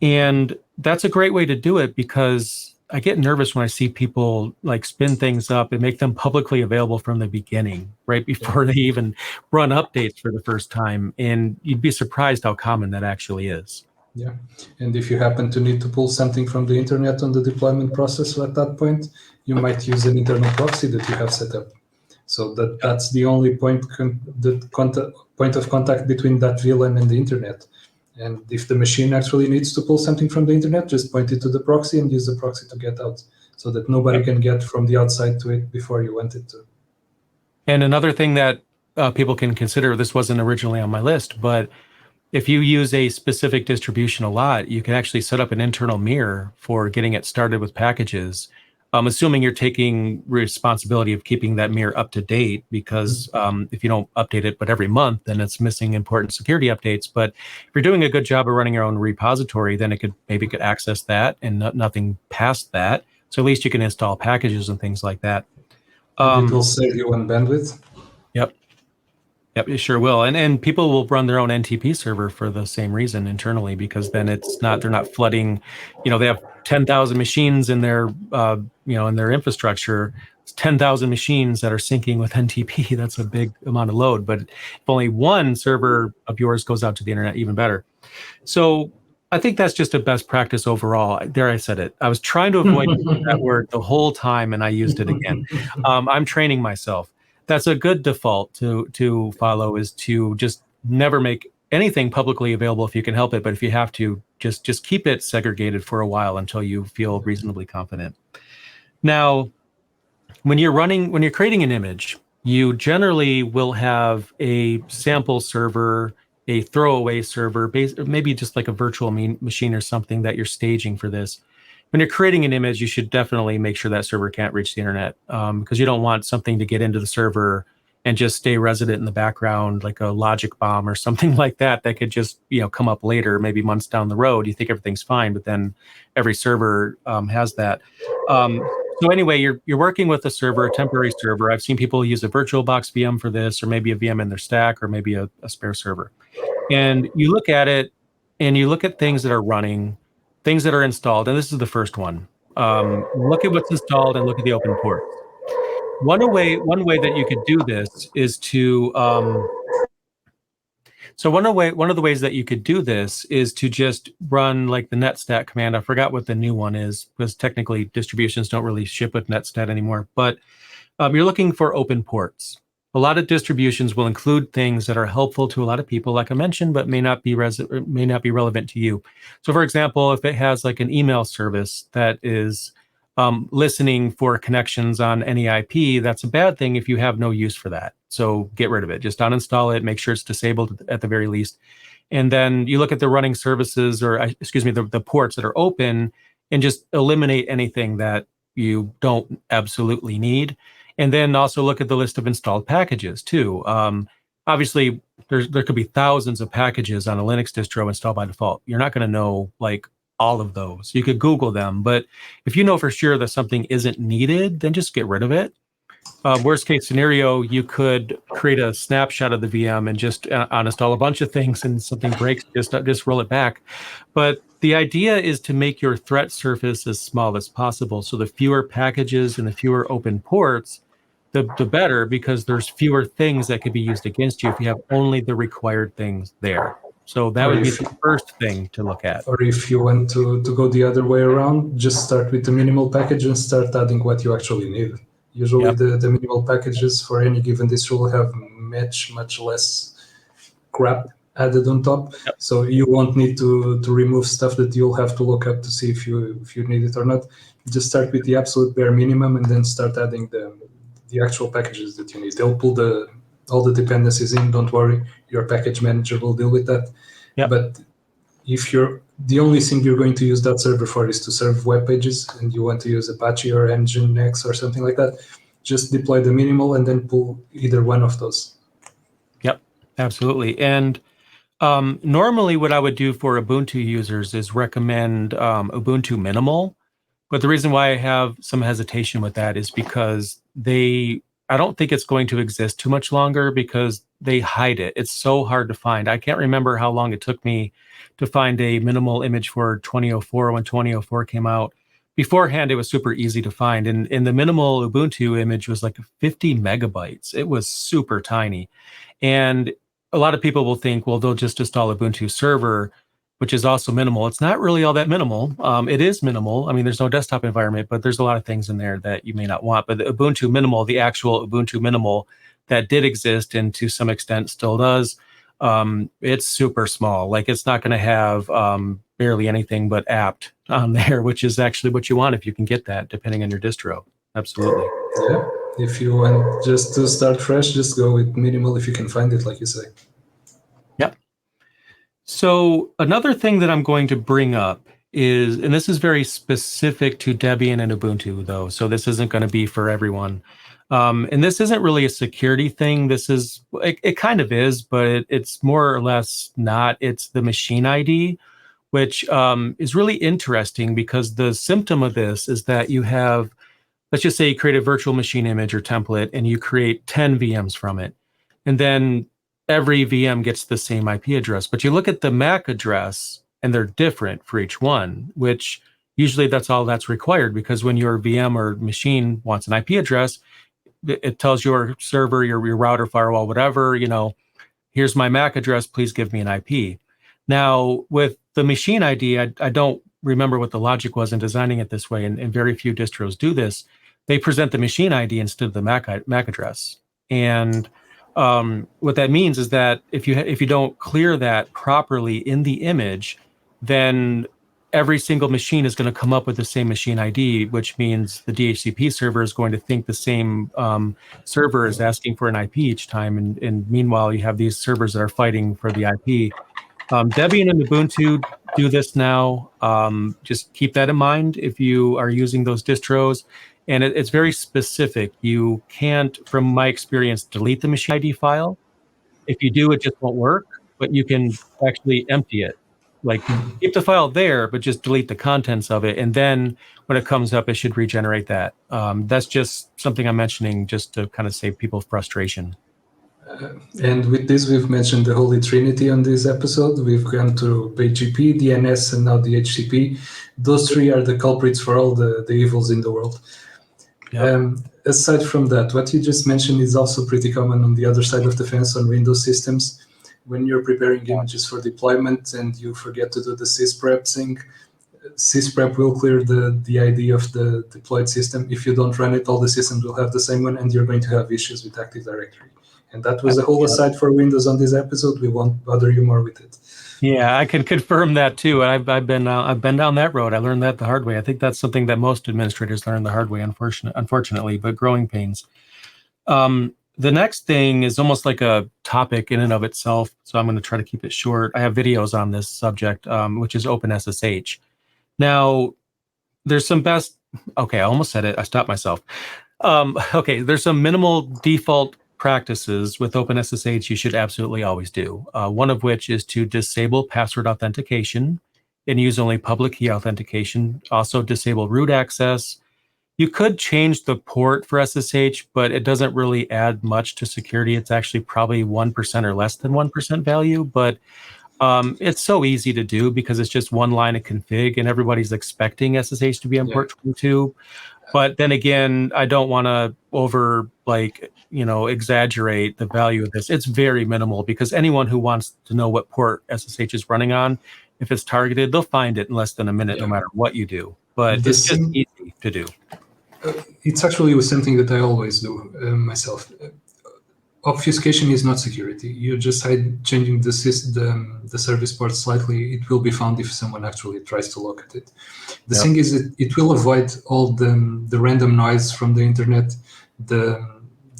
And that's a great way to do it because I get nervous when I see people like spin things up and make them publicly available from the beginning, right before they even run updates for the first time. And you'd be surprised how common that actually is. Yeah. And if you happen to need to pull something from the internet on the deployment process at that point, you might use an internal proxy that you have set up. So that's the only point of contact between that VLAN and the internet. And if the machine actually needs to pull something from the internet, just point it to the proxy and use the proxy to get out so that nobody can get from the outside to it before you want it to. And another thing that people can consider, this wasn't originally on my list, but if you use a specific distribution a lot, you can actually set up an internal mirror for getting it started with packages. Assuming you're taking responsibility of keeping that mirror up to date, because if you don't update it but every month, then it's missing important security updates. But if you're doing a good job of running your own repository, then it could access that and nothing past that. So at least you can install packages and things like that. And it will save you on bandwidth. Yep, it sure will. And people will run their own NTP server for the same reason internally, because then they're not flooding, they have 10,000 machines in their, in their infrastructure. It's 10,000 machines that are syncing with NTP. That's a big amount of load. But if only one server of yours goes out to the internet, even better. So I think that's just a best practice overall. There, I said it. I was trying to avoid that word the whole time, and I used it again. I'm training myself. That's a good default to follow, is to just never make anything publicly available if you can help it. But if you have to, just keep it segregated for a while until you feel reasonably confident. Now, when you're creating an image, you generally will have a sample server, a throwaway server, maybe just like a virtual machine or something that you're staging for this. When you're creating an image, you should definitely make sure that server can't reach the internet, because you don't want something to get into the server and just stay resident in the background, like a logic bomb or something like that could just come up later, maybe months down the road. You think everything's fine, but then every server has that. So anyway, you're working with a server, a temporary server. I've seen people use a VirtualBox VM for this, or maybe a VM in their stack, or maybe a spare server. And you look at it, and you look at things that are running, things that are installed, and this is the first one. Look at what's installed and look at the open ports. One way that you could do this is to one of the ways that you could do this is to just run like the Netstat command. I forgot what the new one is, because technically distributions don't really ship with Netstat anymore. But you're looking for open ports. A lot of distributions will include things that are helpful to a lot of people, like I mentioned, but may not be relevant to you. So, for example, if it has like an email service that is listening for connections on any IP, that's a bad thing if you have no use for that. So get rid of it. Just uninstall it, make sure it's disabled at the very least. And then you look at the running services, or excuse me, the ports that are open, and just eliminate anything that you don't absolutely need. And then also look at the list of installed packages too. Obviously, there could be thousands of packages on a Linux distro installed by default. You're not going to know like all of those. You could Google them, but if you know for sure that something isn't needed, then just get rid of it. Worst case scenario, you could create a snapshot of the VM and just uninstall a bunch of things, and something breaks, just roll it back. But the idea is to make your threat surface as small as possible. So the fewer packages and the fewer open ports, the better, because there's fewer things that could be used against you if you have only the required things there. So that would be the first thing to look at. Or if you want to go the other way around, just start with the minimal package and start adding what you actually need. Usually the minimal packages for any given distro will have much less crap added on top. Yep. So you won't need to remove stuff that you'll have to look up to see if you need it or not. Just start with the absolute bare minimum and then start adding the actual packages that you need. They'll pull all the dependencies in, don't worry. Your package manager will deal with that. Yep. But if the only thing you're going to use that server for is to serve web pages, and you want to use Apache or Nginx or something like that, just deploy the minimal and then pull either one of those. Yep, absolutely. And normally what I would do for Ubuntu users is recommend Ubuntu Minimal. But the reason why I have some hesitation with that is because I don't think it's going to exist too much longer, because they hide it. It's so hard to find. I can't remember how long it took me to find a minimal image for 2004 when 2004 came out. Beforehand, it was super easy to find. And the minimal Ubuntu image was like 50 megabytes. It was super tiny. And a lot of people will think, well, they'll just install Ubuntu server, which is also minimal. It's not really all that minimal. It is minimal. I mean, there's no desktop environment, but there's a lot of things in there that you may not want. But the Ubuntu Minimal, the actual Ubuntu Minimal that did exist and to some extent still does, it's super small. Like, it's not going to have barely anything but apt on there, which is actually what you want if you can get that, depending on your distro. Absolutely. Yeah. If you want just to start fresh, just go with minimal if you can find it, like you say. Yep. So another thing that I'm going to bring up is, and this is very specific to Debian and Ubuntu, though, so this isn't going to be for everyone. And this isn't really a security thing. It kind of is, but it's more or less not. It's the machine ID, which is really interesting, because the symptom of this is that you have, let's just say you create a virtual machine image or template and you create 10 VMs from it. And then every VM gets the same IP address. But you look at the MAC address and they're different for each one, which usually that's all that's required, because when your VM or machine wants an IP address, it tells your server, your router, firewall, whatever, here's my MAC address, please give me an IP. Now, with the machine ID, I don't remember what the logic was in designing it this way, and very few distros do this. They present the machine ID instead of the MAC address. And what that means is that if you don't clear that properly in the image, then every single machine is going to come up with the same machine ID, which means the DHCP server is going to think the same server is asking for an IP each time. And meanwhile, you have these servers that are fighting for the IP. Debian and Ubuntu do this now. Just keep that in mind if you are using those distros. And it's very specific. You can't, from my experience, delete the machine ID file. If you do, it just won't work, but you can actually empty it. Like, keep the file there, but just delete the contents of it. And then when it comes up, it should regenerate that. That's just something I'm mentioning just to kind of save people frustration. And with this, we've mentioned the Holy Trinity on this episode. We've gone to BGP, DNS, and now DHCP. Those three are the culprits for all the evils in the world. Yep. Aside from that, what you just mentioned is also pretty common on the other side of the fence on Windows systems. When you're preparing images for deployment and you forget to do the sysprep sync, sysprep will clear the ID of the deployed system. If you don't run it, all the systems will have the same one, and you're going to have issues with Active Directory. And that was the whole aside for Windows on this episode. We won't bother you more with it. Yeah, I can confirm that too. I've been down that road. I learned that the hard way. I think that's something that most administrators learn the hard way, unfortunately, but growing pains. The next thing is almost like a topic in and of itself, so I'm going to try to keep it short. I have videos on this subject, which is OpenSSH. Now, there's some best. Okay, I almost said it. I stopped myself. Okay, there's some minimal default practices with OpenSSH you should absolutely always do. One of which is to disable password authentication and use only public key authentication. Also disable root access. You could change the port for SSH, but it doesn't really add much to security. It's actually probably 1% or less than 1% value, but it's so easy to do because it's just one line of config and everybody's expecting SSH to be on port 22. But then again, I don't want to exaggerate the value of this. It's very minimal because anyone who wants to know what port SSH is running on, if it's targeted, they'll find it in less than a minute, no matter what you do. But it's just easy to do. It's actually something that I always do myself. Obfuscation is not security. You just changing the service port slightly. It will be found if someone actually tries to look at it. The thing is that it will avoid all the random noise from the internet. The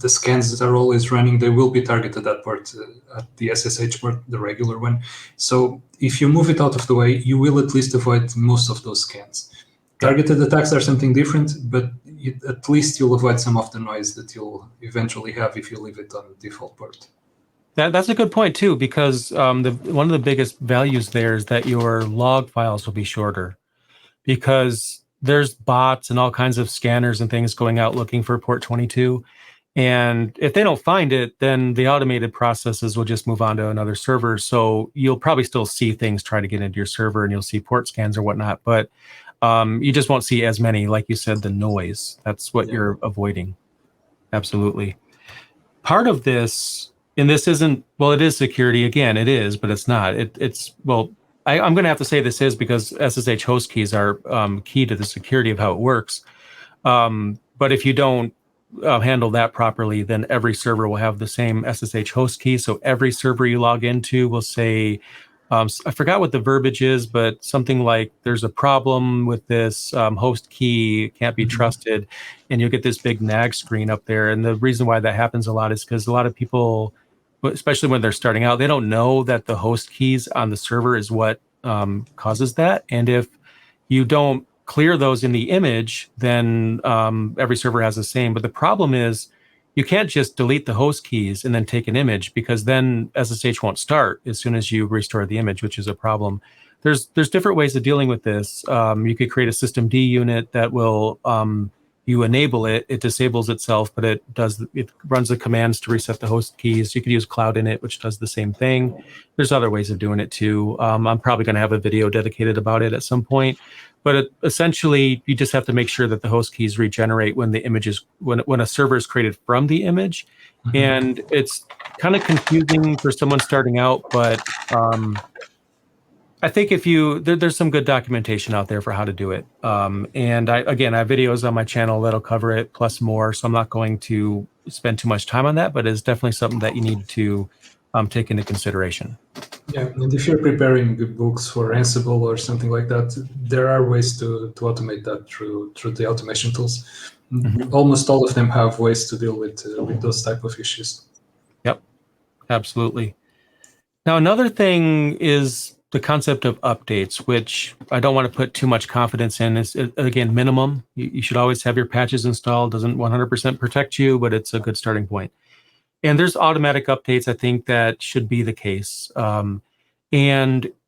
scans that are always running, they will be targeted at port, at the SSH port, the regular one. So if you move it out of the way, you will at least avoid most of those scans. Targeted attacks are something different, but at least you'll avoid some of the noise that you'll eventually have if you leave it on default port. That's a good point too, because one of the biggest values there is that your log files will be shorter, because there's bots and all kinds of scanners and things going out looking for port 22. And if they don't find it, then the automated processes will just move on to another server. So you'll probably still see things try to get into your server, and you'll see port scans or whatnot, but you just won't see as many, like you said, the noise. That's what you're avoiding. Absolutely. Part of this, and this isn't, well, it is security. Again, it is, but it's not. I'm going to have to say this is because SSH host keys are key to the security of how it works. But if you don't handle that properly, then every server will have the same SSH host key. So every server you log into will say, I forgot what the verbiage is, but something like there's a problem with this host key, can't be trusted, and you'll get this big nag screen up there. And the reason why that happens a lot is because a lot of people, especially when they're starting out, they don't know that the host keys on the server is what causes that. And if you don't clear those in the image, then every server has the same. But the problem is, you can't just delete the host keys and then take an image, because then SSH won't start as soon as you restore the image, which is a problem. There's different ways of dealing with this. You could create a systemd unit that will, you enable it, it disables itself, but it runs the commands to reset the host keys. You could use Cloud Init, which does the same thing. There's other ways of doing it too. I'm probably going to have a video dedicated about it at some point. But essentially, you just have to make sure that the host keys regenerate when the image is when a server is created from the image. And it's kind of confusing for someone starting out, but I think there's some good documentation out there for how to do it. And I have videos on my channel that'll cover it plus more. So I'm not going to spend too much time on that, but it's definitely something that you need to take into consideration. Yeah, and if you're preparing books for Ansible or something like that, there are ways to automate that through the automation tools. Almost all of them have ways to deal with those type of issues. Yep, absolutely. Now, another thing is the concept of updates, which I don't want to put too much confidence in. Is again, minimum. You should always have your patches installed. Doesn't 100% protect you, but it's a good starting point. And there's automatic updates, I think, that should be the case. And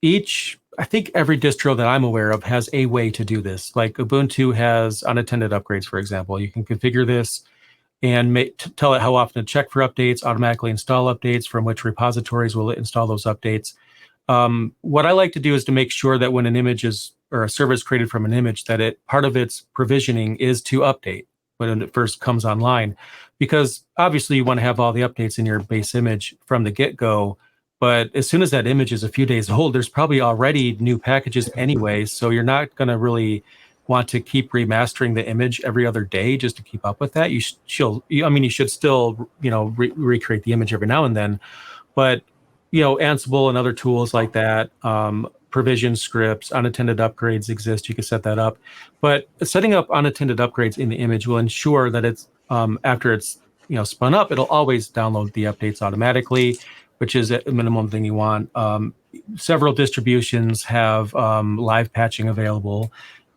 I think every distro that I'm aware of has a way to do this. Like Ubuntu has unattended upgrades, for example. You can configure this and tell it how often to check for updates, automatically install updates, from which repositories will install those updates. What I like to do is to make sure that when an image or a server is created from an image, that part of its provisioning is to update when it first comes online, because obviously you want to have all the updates in your base image from the get-go. But as soon as that image is a few days old, there's probably already new packages anyway, so you're not going to really want to keep remastering the image every other day just to keep up with that, you should still, recreate the image every now and then. But, Ansible and other tools like that, provision scripts, unattended upgrades exist. You can set that up. But setting up unattended upgrades in the image will ensure that it's, after it's, spun up, it'll always download the updates automatically, which is a minimum thing you want. Several distributions have live patching available.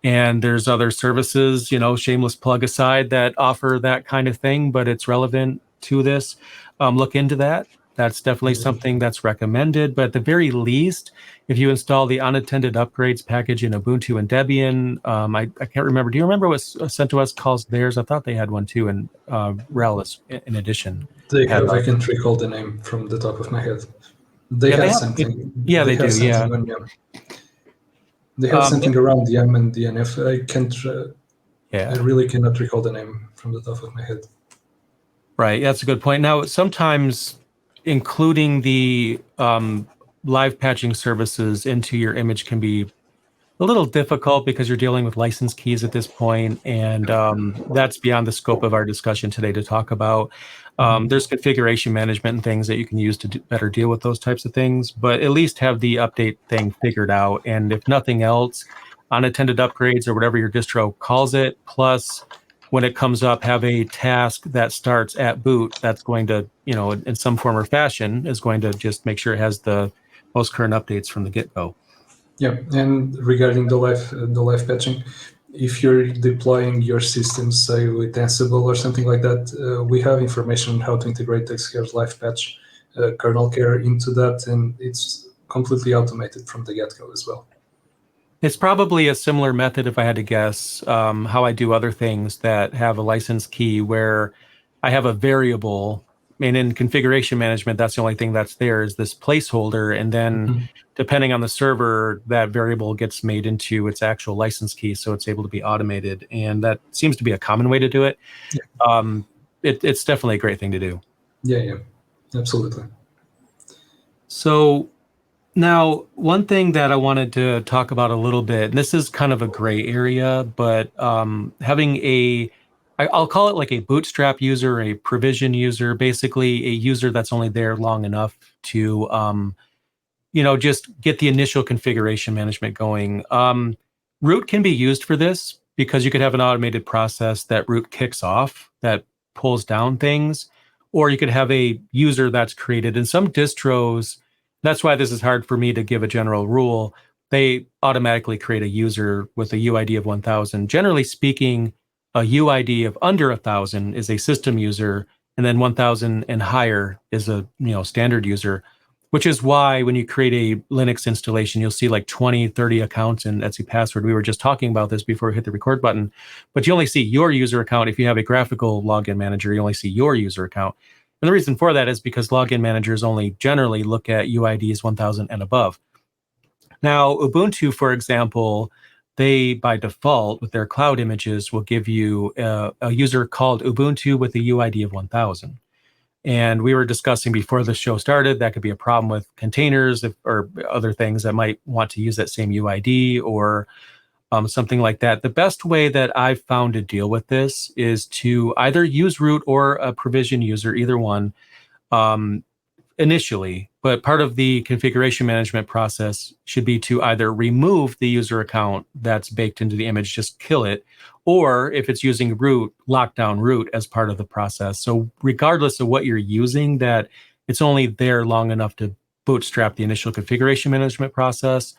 And there's other services, shameless plug aside, that offer that kind of thing, but it's relevant to this. Look into that. That's definitely something that's recommended. But at the very least, if you install the unattended upgrades package in Ubuntu and Debian, I can't remember. Do you remember what CentOS calls theirs? I thought they had one too, and RHEL in addition. They have. I can't recall the name from the top of my head. They have something. Yeah, they do. Yeah. They have something around the M and DNF. I can't. I really cannot recall the name from the top of my head. Right. That's a good point. Now, sometimes including the live patching services into your image can be a little difficult because you're dealing with license keys at this point, and that's beyond the scope of our discussion today to talk about. There's configuration management and things that you can use to better deal with those types of things, but at least have the update thing figured out. And if nothing else, unattended upgrades or whatever your distro calls it, plus when it comes up, have a task that starts at boot that's going to, in some form or fashion, is going to just make sure it has the most current updates from the get-go. Yeah, and regarding the live patching, if you're deploying your systems, say with Ansible or something like that, we have information on how to integrate Xcare's live patch kernel care into that, and it's completely automated from the get-go as well. It's probably a similar method, if I had to guess, how I do other things that have a license key where I have a variable. And in configuration management, that's the only thing that's there is this placeholder. And then depending on the server, that variable gets made into its actual license key. So it's able to be automated. And that seems to be a common way to do it. Yeah. It's definitely a great thing to do. Yeah, absolutely. So now, one thing that I wanted to talk about a little bit, and this is kind of a gray area, but having I'll call it like a Bootstrap user, a provision user, basically a user that's only there long enough to, just get the initial configuration management going. Root can be used for this because you could have an automated process that root kicks off that pulls down things, or you could have a user that's created. In some distros, that's why this is hard for me to give a general rule. They automatically create a user with a UID of 1000. Generally speaking, a UID of under 1000 is a system user, and then 1000 and higher is a standard user, which is why when you create a Linux installation, you'll see like 20, 30 accounts in Etsy password. We were just talking about this before we hit the record button, but you only see your user account. If you have a graphical login manager, you only see your user account. And the reason for that is because login managers only generally look at UIDs 1000 and above. Now, Ubuntu, for example, they, by default, with their cloud images, will give you a user called Ubuntu with a UID of 1000. And we were discussing before the show started, that could be a problem with containers or other things that might want to use that same UID or something like that. The best way that I've found to deal with this is to either use root or a provision user, either one, initially. But part of the configuration management process should be to either remove the user account that's baked into the image, just kill it, or if it's using root, lock down root as part of the process. So regardless of what you're using, that it's only there long enough to bootstrap the initial configuration management process.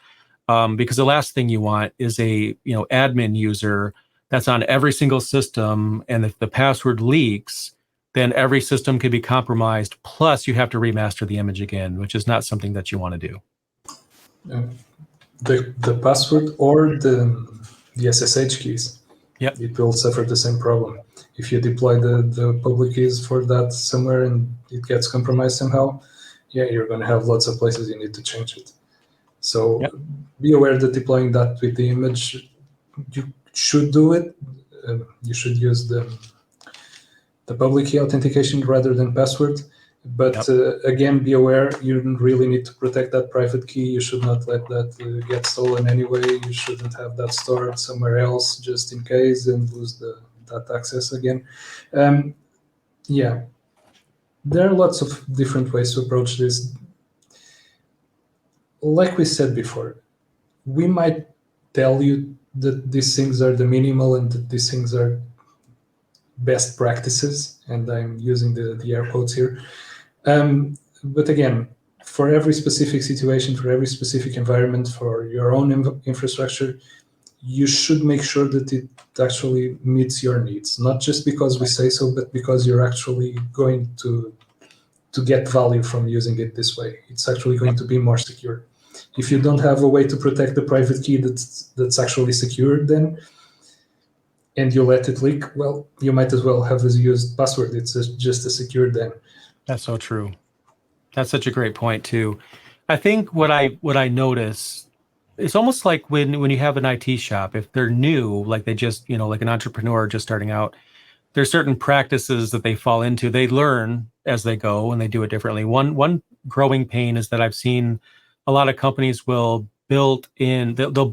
Because the last thing you want is a admin user that's on every single system, and if the password leaks, then every system could be compromised. Plus, you have to remaster the image again, which is not something that you want to do. The password or the SSH keys, it will suffer the same problem. If you deploy the public keys for that somewhere and it gets compromised somehow, you're going to have lots of places you need to change it. So be aware that deploying that with the image, you should do it. You should use the public key authentication rather than password. But again, be aware, you really need to protect that private key. You should not let that get stolen anyway. You shouldn't have that stored somewhere else just in case and lose that access again. Yeah, there are lots of different ways to approach this. Like we said before, we might tell you that these things are the minimal and that these things are best practices, and I'm using the air quotes here. But again, for every specific situation, for every specific environment, for your own infrastructure, you should make sure that it actually meets your needs, not just because we say so, but because you're actually going to get value from using it this way. It's actually going to be more secure. If you don't have a way to protect the private key that's actually secured, then and you let it leak, well, you might as well have a used password. It's just a secured then. That's so true. That's such a great point too. I think what I notice, it's almost like when you have an IT shop, if they're new, like they just, like an entrepreneur just starting out, there's certain practices that they fall into. They learn as they go and they do it differently. One growing pain is that I've seen a lot of companies will they'll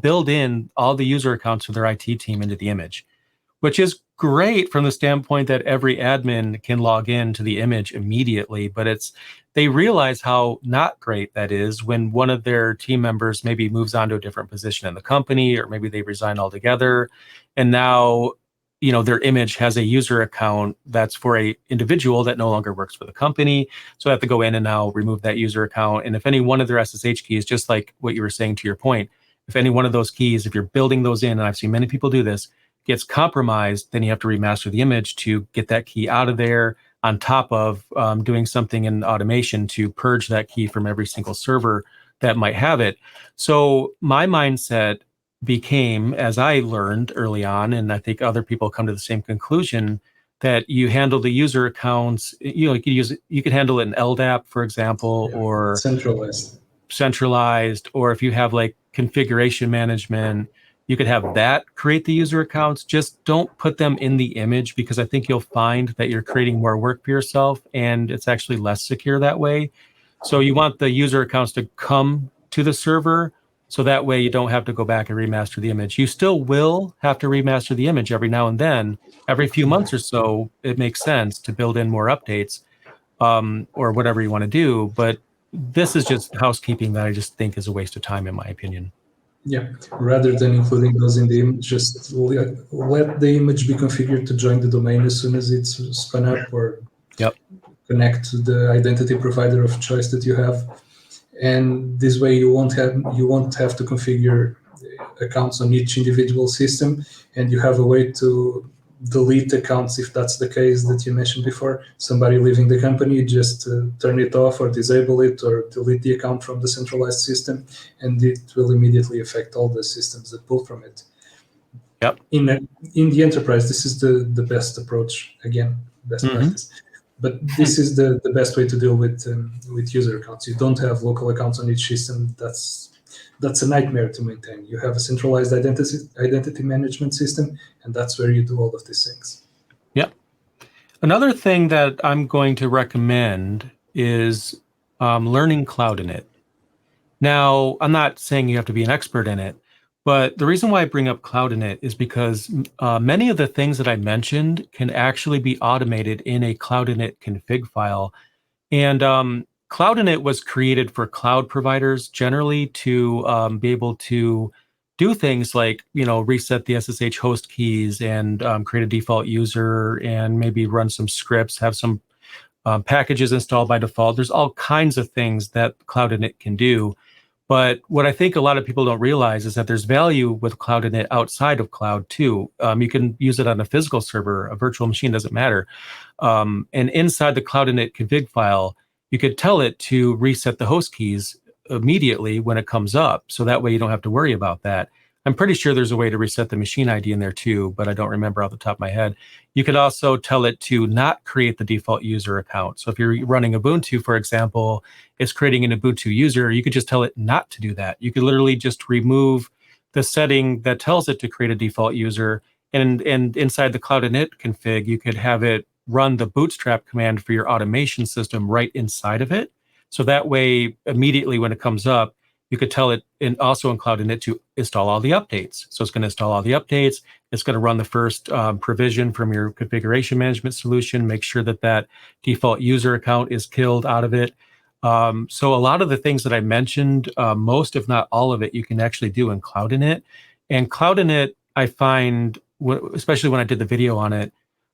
build in all the user accounts for their IT team into the image, which is great from the standpoint that every admin can log in to the image immediately, but they realize how not great that is when one of their team members maybe moves on to a different position in the company, or maybe they resign altogether. And now, their image has a user account that's for a individual that no longer works for the company. So they have to go in and now remove that user account. And if any one of their SSH keys, just like what you were saying to your point, if any one of those keys, if you're building those in, and I've seen many people do this, gets compromised, then you have to remaster the image to get that key out of there, on top of doing something in automation to purge that key from every single server that might have it. So my mindset became, as I learned early on, and I think other people come to the same conclusion, that you handle the user accounts, you could handle it in LDAP, for example, or centralized, or if you have like configuration management, you could have that create the user accounts. Just don't put them in the image, because I think you'll find that you're creating more work for yourself and it's actually less secure that way. So you want the user accounts to come to the server, so that way you don't have to go back and remaster the image. You still will have to remaster the image every now and then. Every few months or so, it makes sense to build in more updates or whatever you want to do. But this is just housekeeping that I just think is a waste of time, in my opinion. Yeah, rather than including those in the image, just let the image be configured to join the domain as soon as it's spun up, or connect to the identity provider of choice that you have. And this way you won't have to configure accounts on each individual system, and you have a way to delete accounts if that's the case that you mentioned before. Somebody leaving the company, just turn it off or disable it or delete the account from the centralized system, and it will immediately affect all the systems that pull from it. Yep. In the enterprise, this is the best approach, again, best practice. But this is the best way to deal with user accounts. You don't have local accounts on each system. That's a nightmare to maintain. You have a centralized identity management system, and that's where you do all of these things. Yep. Another thing that I'm going to recommend is learning Cloud Init. Now, I'm not saying you have to be an expert in it, but the reason why I bring up Cloud Init is because many of the things that I mentioned can actually be automated in a Cloud Init config file. And Cloud Init was created for cloud providers generally to be able to do things like, reset the SSH host keys and create a default user and maybe run some scripts, have some packages installed by default. There's all kinds of things that Cloud Init can do. But what I think a lot of people don't realize is that there's value with Cloud Init outside of cloud too. You can use it on a physical server, a virtual machine, doesn't matter. And inside the Cloud Init config file, you could tell it to reset the host keys immediately when it comes up. So that way you don't have to worry about that. I'm pretty sure there's a way to reset the machine ID in there too, but I don't remember off the top of my head. You could also tell it to not create the default user account. So if you're running Ubuntu, for example, it's creating an Ubuntu user, you could just tell it not to do that. You could literally just remove the setting that tells it to create a default user, and inside the Cloud Init config, you could have it run the Bootstrap command for your automation system right inside of it. So that way, immediately when it comes up, you could tell it, and also in Cloud Init, to install all the updates. So it's going to install all the updates. It's going to run the first provision from your configuration management solution, make sure that that default user account is killed out of it. So a lot of the things that I mentioned, most if not all of it, you can actually do in Cloud Init. And Cloud Init, I find, especially when I did the video on it,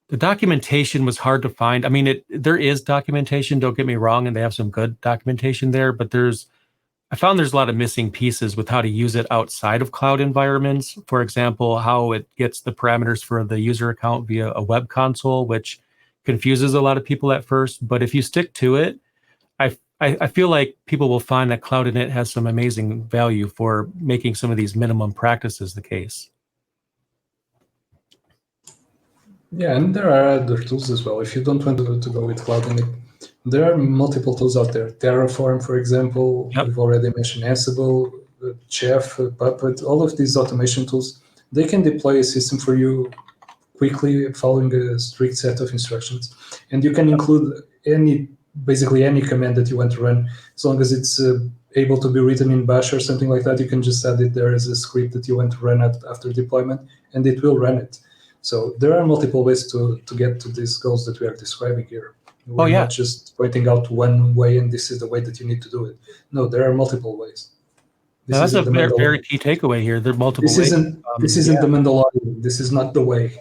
the documentation was hard to find. I mean, there is documentation, don't get me wrong, and they have some good documentation there, but I found there's a lot of missing pieces with how to use it outside of cloud environments. For example, how it gets the parameters for the user account via a web console, which confuses a lot of people at first. But if you stick to it, I feel like people will find that Cloud Init has some amazing value for making some of these minimum practices the case. Yeah, and there are other tools as well. If you don't want to go with Cloud Init, there are multiple tools out there. Terraform, for example, Yep. we've already mentioned Ansible, Chef, Puppet, all of these automation tools, they can deploy a system for you quickly following a strict set of instructions. And you can include basically any command that you want to run, as long as it's able to be written in Bash or something like that. You can just add it there as a script that you want to run after deployment, and it will run it. So there are multiple ways to get to these goals that we are describing here. We're not just pointing out one way and this is the way that you need to do it. No, there are multiple ways. That's a very key takeaway here. There are multiple ways. This isn't the Mandalorian. This is not the way.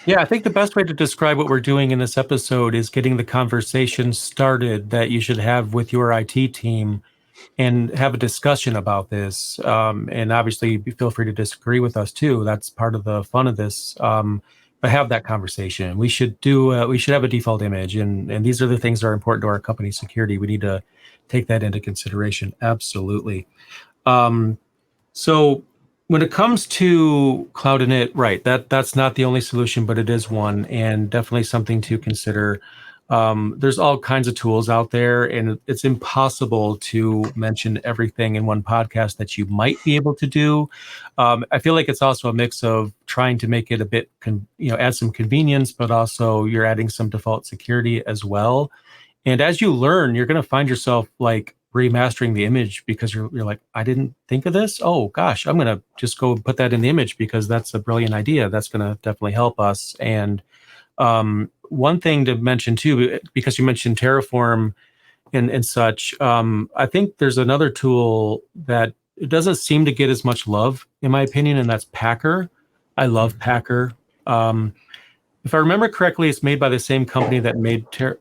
Yeah, I think the best way to describe what we're doing in this episode is getting the conversation started that you should have with your IT team and have a discussion about this. And obviously, feel free to disagree with us too. That's part of the fun of this. But have that conversation. We should have a default image, and these are the things that are important to our company security. We need to take that into consideration. Absolutely. So when it comes to Cloud Init, right, that's not the only solution, but it is one, and definitely something to consider. There's all kinds of tools out there, and it's impossible to mention everything in one podcast that you might be able to do. I feel like it's also a mix of trying to make it a bit, add some convenience, but also you're adding some default security as well. And as you learn, you're going to find yourself like remastering the image because you're like, I didn't think of this. Oh gosh, I'm going to just go and put that in the image because that's a brilliant idea. That's going to definitely help us. And one thing to mention too, because you mentioned Terraform and such, I think there's another tool that it doesn't seem to get as much love, in my opinion, and that's Packer. I love Packer. If I remember correctly, it's made by the same company that made it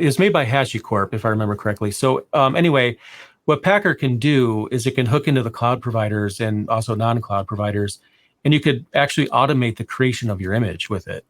was made by HashiCorp, if I remember correctly. So anyway, what Packer can do is it can hook into the cloud providers and also non-cloud providers, and you could actually automate the creation of your image with it.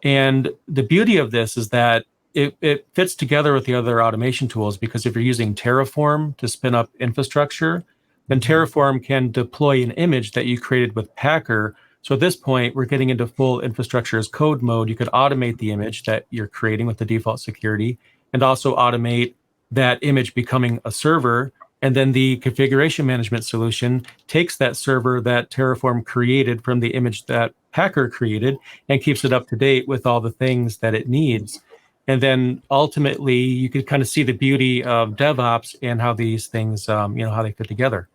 And the beauty of this is that it fits together with the other automation tools, because if you're using Terraform to spin up infrastructure, then Terraform can deploy an image that you created with Packer. So at this point, we're getting into full infrastructure as code mode. You could automate the image that you're creating with the default security and also automate that image becoming a server. And then the configuration management solution takes that server that Terraform created from the image that Packer created and keeps it up to date with all the things that it needs. And then ultimately, you could kind of see the beauty of DevOps and how these things, how they fit together.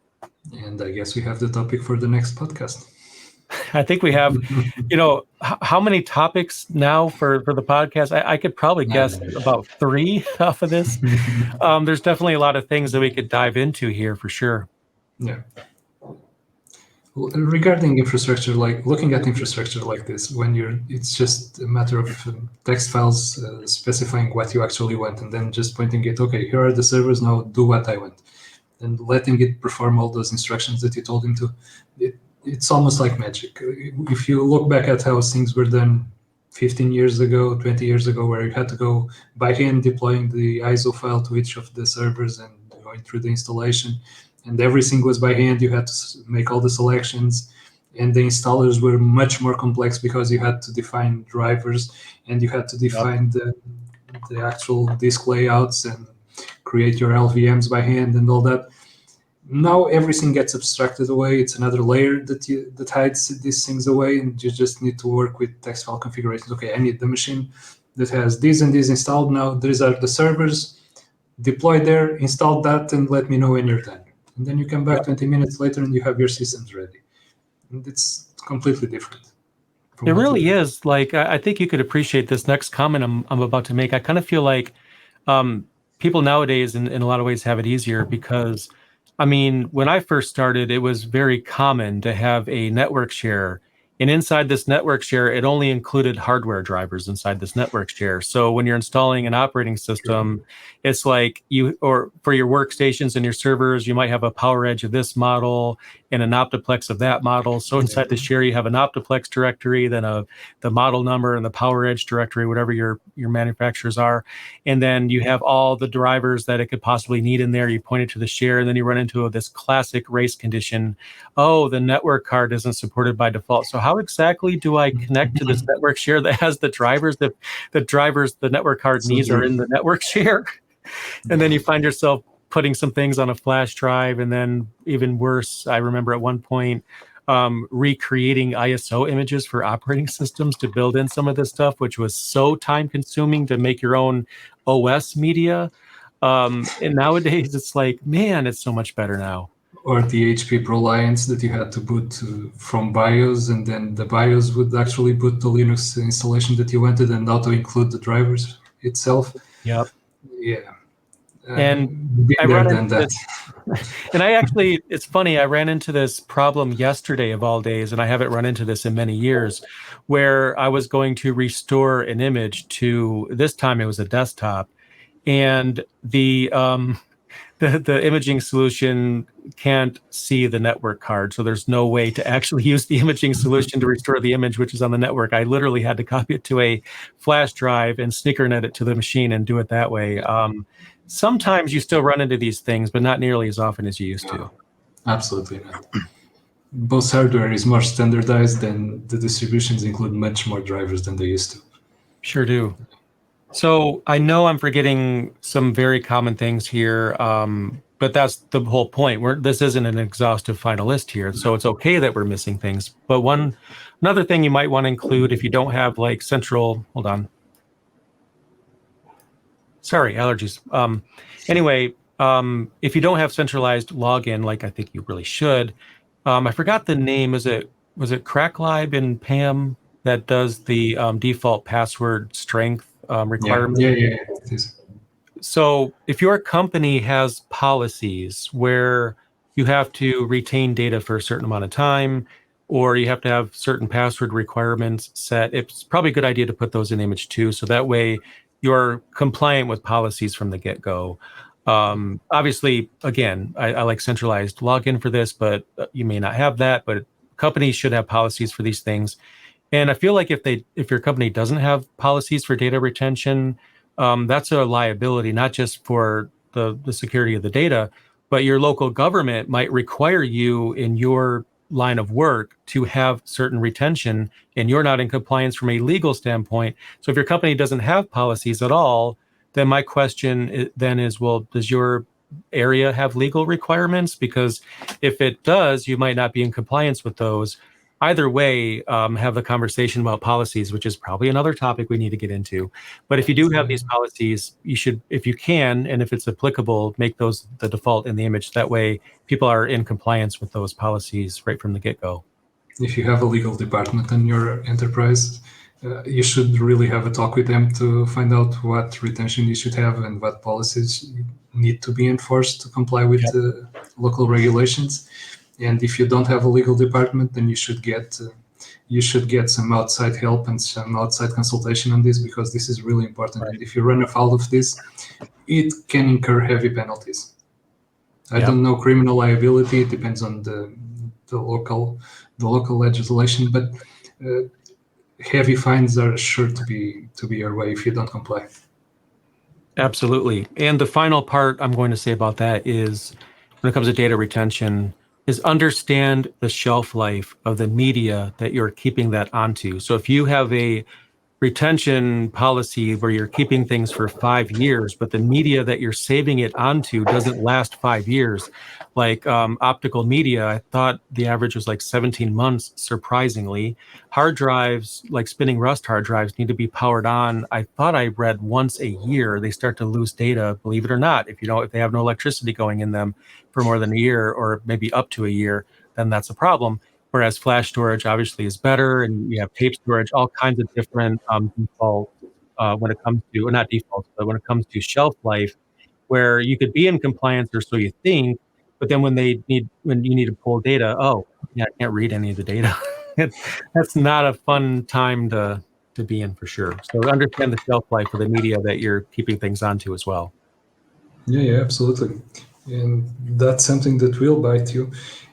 And I guess we have the topic for the next podcast. I think we have, how many topics now for the podcast? I could probably guess about 3 off of this. There's definitely a lot of things that we could dive into here for sure. Yeah. Regarding infrastructure, like looking at infrastructure like this, it's just a matter of text files specifying what you actually want, and then just pointing it, okay, here are the servers, now do what I want, and letting it perform all those instructions that you told him to. It's almost like magic. If you look back at how things were done 15 years ago, 20 years ago, where you had to go by hand deploying the ISO file to each of the servers and going through the installation, and everything was by hand, you had to make all the selections, and the installers were much more complex because you had to define drivers and you had to define the actual disk layouts and create your LVMs by hand and all that. now everything gets abstracted away. It's another layer that hides these things away, and you just need to work with text file configurations. Okay, I need the machine that has this and this installed. Now these are the servers. Deploy there, install that, and let me know when you're done. And then you come back 20 minutes later and you have your systems ready. And it's completely different. It really is. Like, I think you could appreciate this next comment I'm about to make. I kind of feel like people nowadays in a lot of ways have it easier because, I mean, when I first started, it was very common to have a network share. And inside this network share, it only included hardware drivers inside this network share. So when you're installing an operating system, it's like or for your workstations and your servers, you might have a PowerEdge of this model and an Optiplex of that model. So inside the share, you have an Optiplex directory, then the model number and the PowerEdge directory, whatever your manufacturers are. And then you have all the drivers that it could possibly need in there. You point it to the share, and then you run into this classic race condition. Oh, the network card isn't supported by default. So how exactly do I connect to this network share that has the drivers that the network card needs are in the network share? And then you find yourself putting some things on a flash drive, and then even worse, I remember at one point recreating ISO images for operating systems to build in some of this stuff, which was so time consuming to make your own OS media. And nowadays it's like, man, it's so much better now. Or the HP ProLiants that you had to boot from BIOS, and then the BIOS would actually boot the Linux installation that you wanted and auto include the drivers itself. Yep. Yeah. And I ran into this, and it's funny, I ran into this problem yesterday of all days, and I haven't run into this in many years, where I was going to restore an image to, this time it was a desktop, and the imaging solution can't see the network card. So there's no way to actually use the imaging solution to restore the image, which is on the network. I literally had to copy it to a flash drive and snickernet it to the machine and do it that way. Sometimes you still run into these things, but not nearly as often as you used to. Absolutely not. Both hardware is more standardized, and the distributions include much more drivers than they used to. Sure do. So I know I'm forgetting some very common things here, but that's the whole point. This isn't an exhaustive final list here, so it's okay that we're missing things. But another thing you might want to include if you don't have like central, hold on. Sorry, allergies. Anyway, if you don't have centralized login, like I think you really should, I forgot the name. Was it CrackLib and PAM that does the default password strength requirement? Yeah, it is. So if your company has policies where you have to retain data for a certain amount of time, or you have to have certain password requirements set, it's probably a good idea to put those in image 2. So that way you're compliant with policies from the get-go. Obviously, again, I like centralized login for this, but you may not have that, but companies should have policies for these things. And I feel like if your company doesn't have policies for data retention, that's a liability, not just for the security of the data, but your local government might require you in your line of work to have certain retention, and you're not in compliance from a legal standpoint. So if your company doesn't have policies at all, then my question then is, well, does your area have legal requirements? Because if it does, you might not be in compliance with those. Either way, have a conversation about policies, which is probably another topic we need to get into. But if you do have these policies, you should, if you can, and if it's applicable, make those the default in the image. That way, people are in compliance with those policies right from the get-go. If you have a legal department in your enterprise, you should really have a talk with them to find out what retention you should have and what policies need to be enforced to comply with local regulations. And if you don't have a legal department, then you should get some outside help and some outside consultation on this, because this is really important. Right. And if you run afoul of this, it can incur heavy penalties. I don't know criminal liability; it depends on the local legislation, but heavy fines are sure to be your way if you don't comply. Absolutely. And the final part I'm going to say about that is, when it comes to data retention, is understand the shelf life of the media that you're keeping that onto. So if you have a retention policy where you're keeping things for 5 years, but the media that you're saving it onto doesn't last 5 years. Like optical media, I thought the average was like 17 months, surprisingly. Hard drives, like spinning rust hard drives, need to be powered on. I thought I read once a year. They start to lose data, believe it or not. If they have no electricity going in them for more than a year, or maybe up to a year, then that's a problem. Whereas flash storage obviously is better, and you have tape storage, all kinds of different defaults when it comes to, or not defaults, but when it comes to shelf life, where you could be in compliance, or so you think, but then when you need to pull data, oh yeah, I can't read any of the data. That's not a fun time to be in for sure. So understand the shelf life of the media that you're keeping things onto as well. Yeah, absolutely. And that's something that will bite you.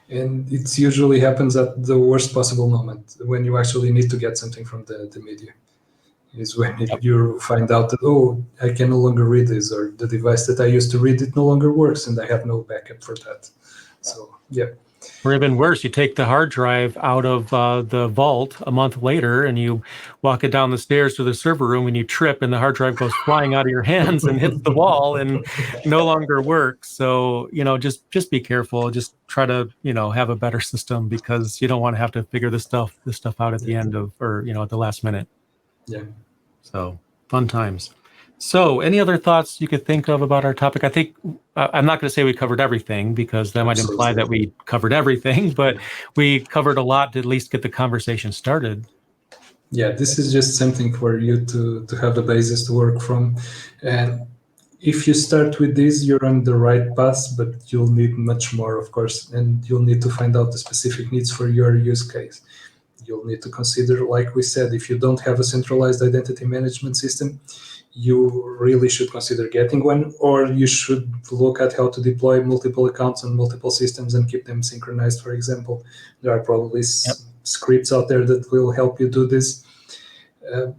And it usually happens at the worst possible moment, when you actually need to get something from the media. Is when you find out that, oh, I can no longer read this, or the device that I used to read it no longer works, and I have no backup for that. So, yeah. Or even worse, you take the hard drive out of the vault a month later, and you walk it down the stairs to the server room, and you trip, and the hard drive goes flying out of your hands and hits the wall and no longer works. So, just be careful. Just try to, have a better system, because you don't want to have to figure this stuff out at the end of, or, at the last minute. Yeah. So fun times. So any other thoughts you could think of about our topic? I think I'm not going to say we covered everything, because that might imply that we covered everything, but we covered a lot to at least get the conversation started. Yeah, this is just something for you to have the basis to work from. And if you start with this, you're on the right path, but you'll need much more, of course, and you'll need to find out the specific needs for your use case. You'll need to consider, like we said, if you don't have a centralized identity management system, you really should consider getting one, or you should look at how to deploy multiple accounts on multiple systems and keep them synchronized, for example. There are probably scripts out there that will help you do this,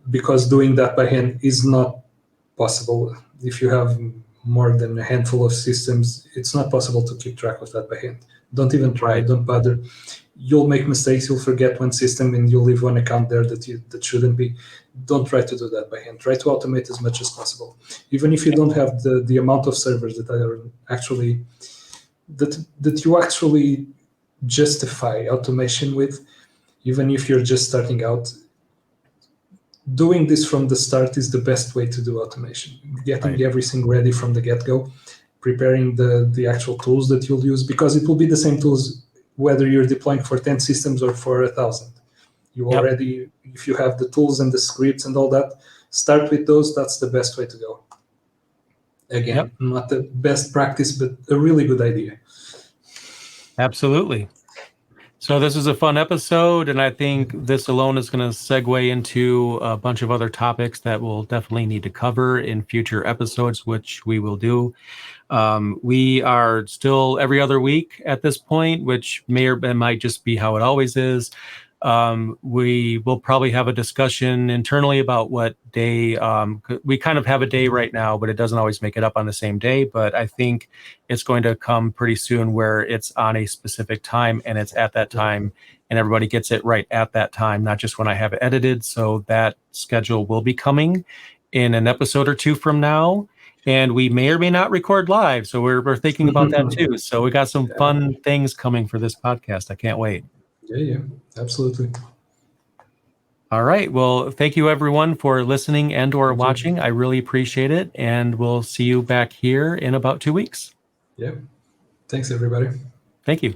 because doing that by hand is not possible. If you have more than a handful of systems, it's not possible to keep track of that by hand. Don't even try, don't bother. You'll make mistakes, you'll forget one system, and you'll leave one account there that shouldn't be. Don't try to do that by hand. Try to automate as much as possible. Even if you don't have the amount of servers that are actually, that you actually justify automation with, even if you're just starting out, doing this from the start is the best way to do automation. Getting everything ready from the get-go, preparing the actual tools that you'll use, because it will be the same tools whether you're deploying for 10 systems or for 1,000. You already, if you have the tools and the scripts and all that, start with those. That's the best way to go. Again, not the best practice, but a really good idea. Absolutely. So this is a fun episode, and I think this alone is going to segue into a bunch of other topics that we'll definitely need to cover in future episodes, which we will do. We are still every other week at this point, which may or might just be how it always is. We will probably have a discussion internally about what day. We kind of have a day right now, but it doesn't always make it up on the same day. But I think it's going to come pretty soon where it's on a specific time, and it's at that time, and everybody gets it right at that time, not just when I have it edited. So that schedule will be coming in an episode or two from now. And we may or may not record live. So we're thinking about that too. So we got some fun things coming for this podcast. I can't wait. Yeah, absolutely. All right. Well, thank you everyone for listening and or watching. I really appreciate it. And we'll see you back here in about 2 weeks. Yeah. Thanks, everybody. Thank you.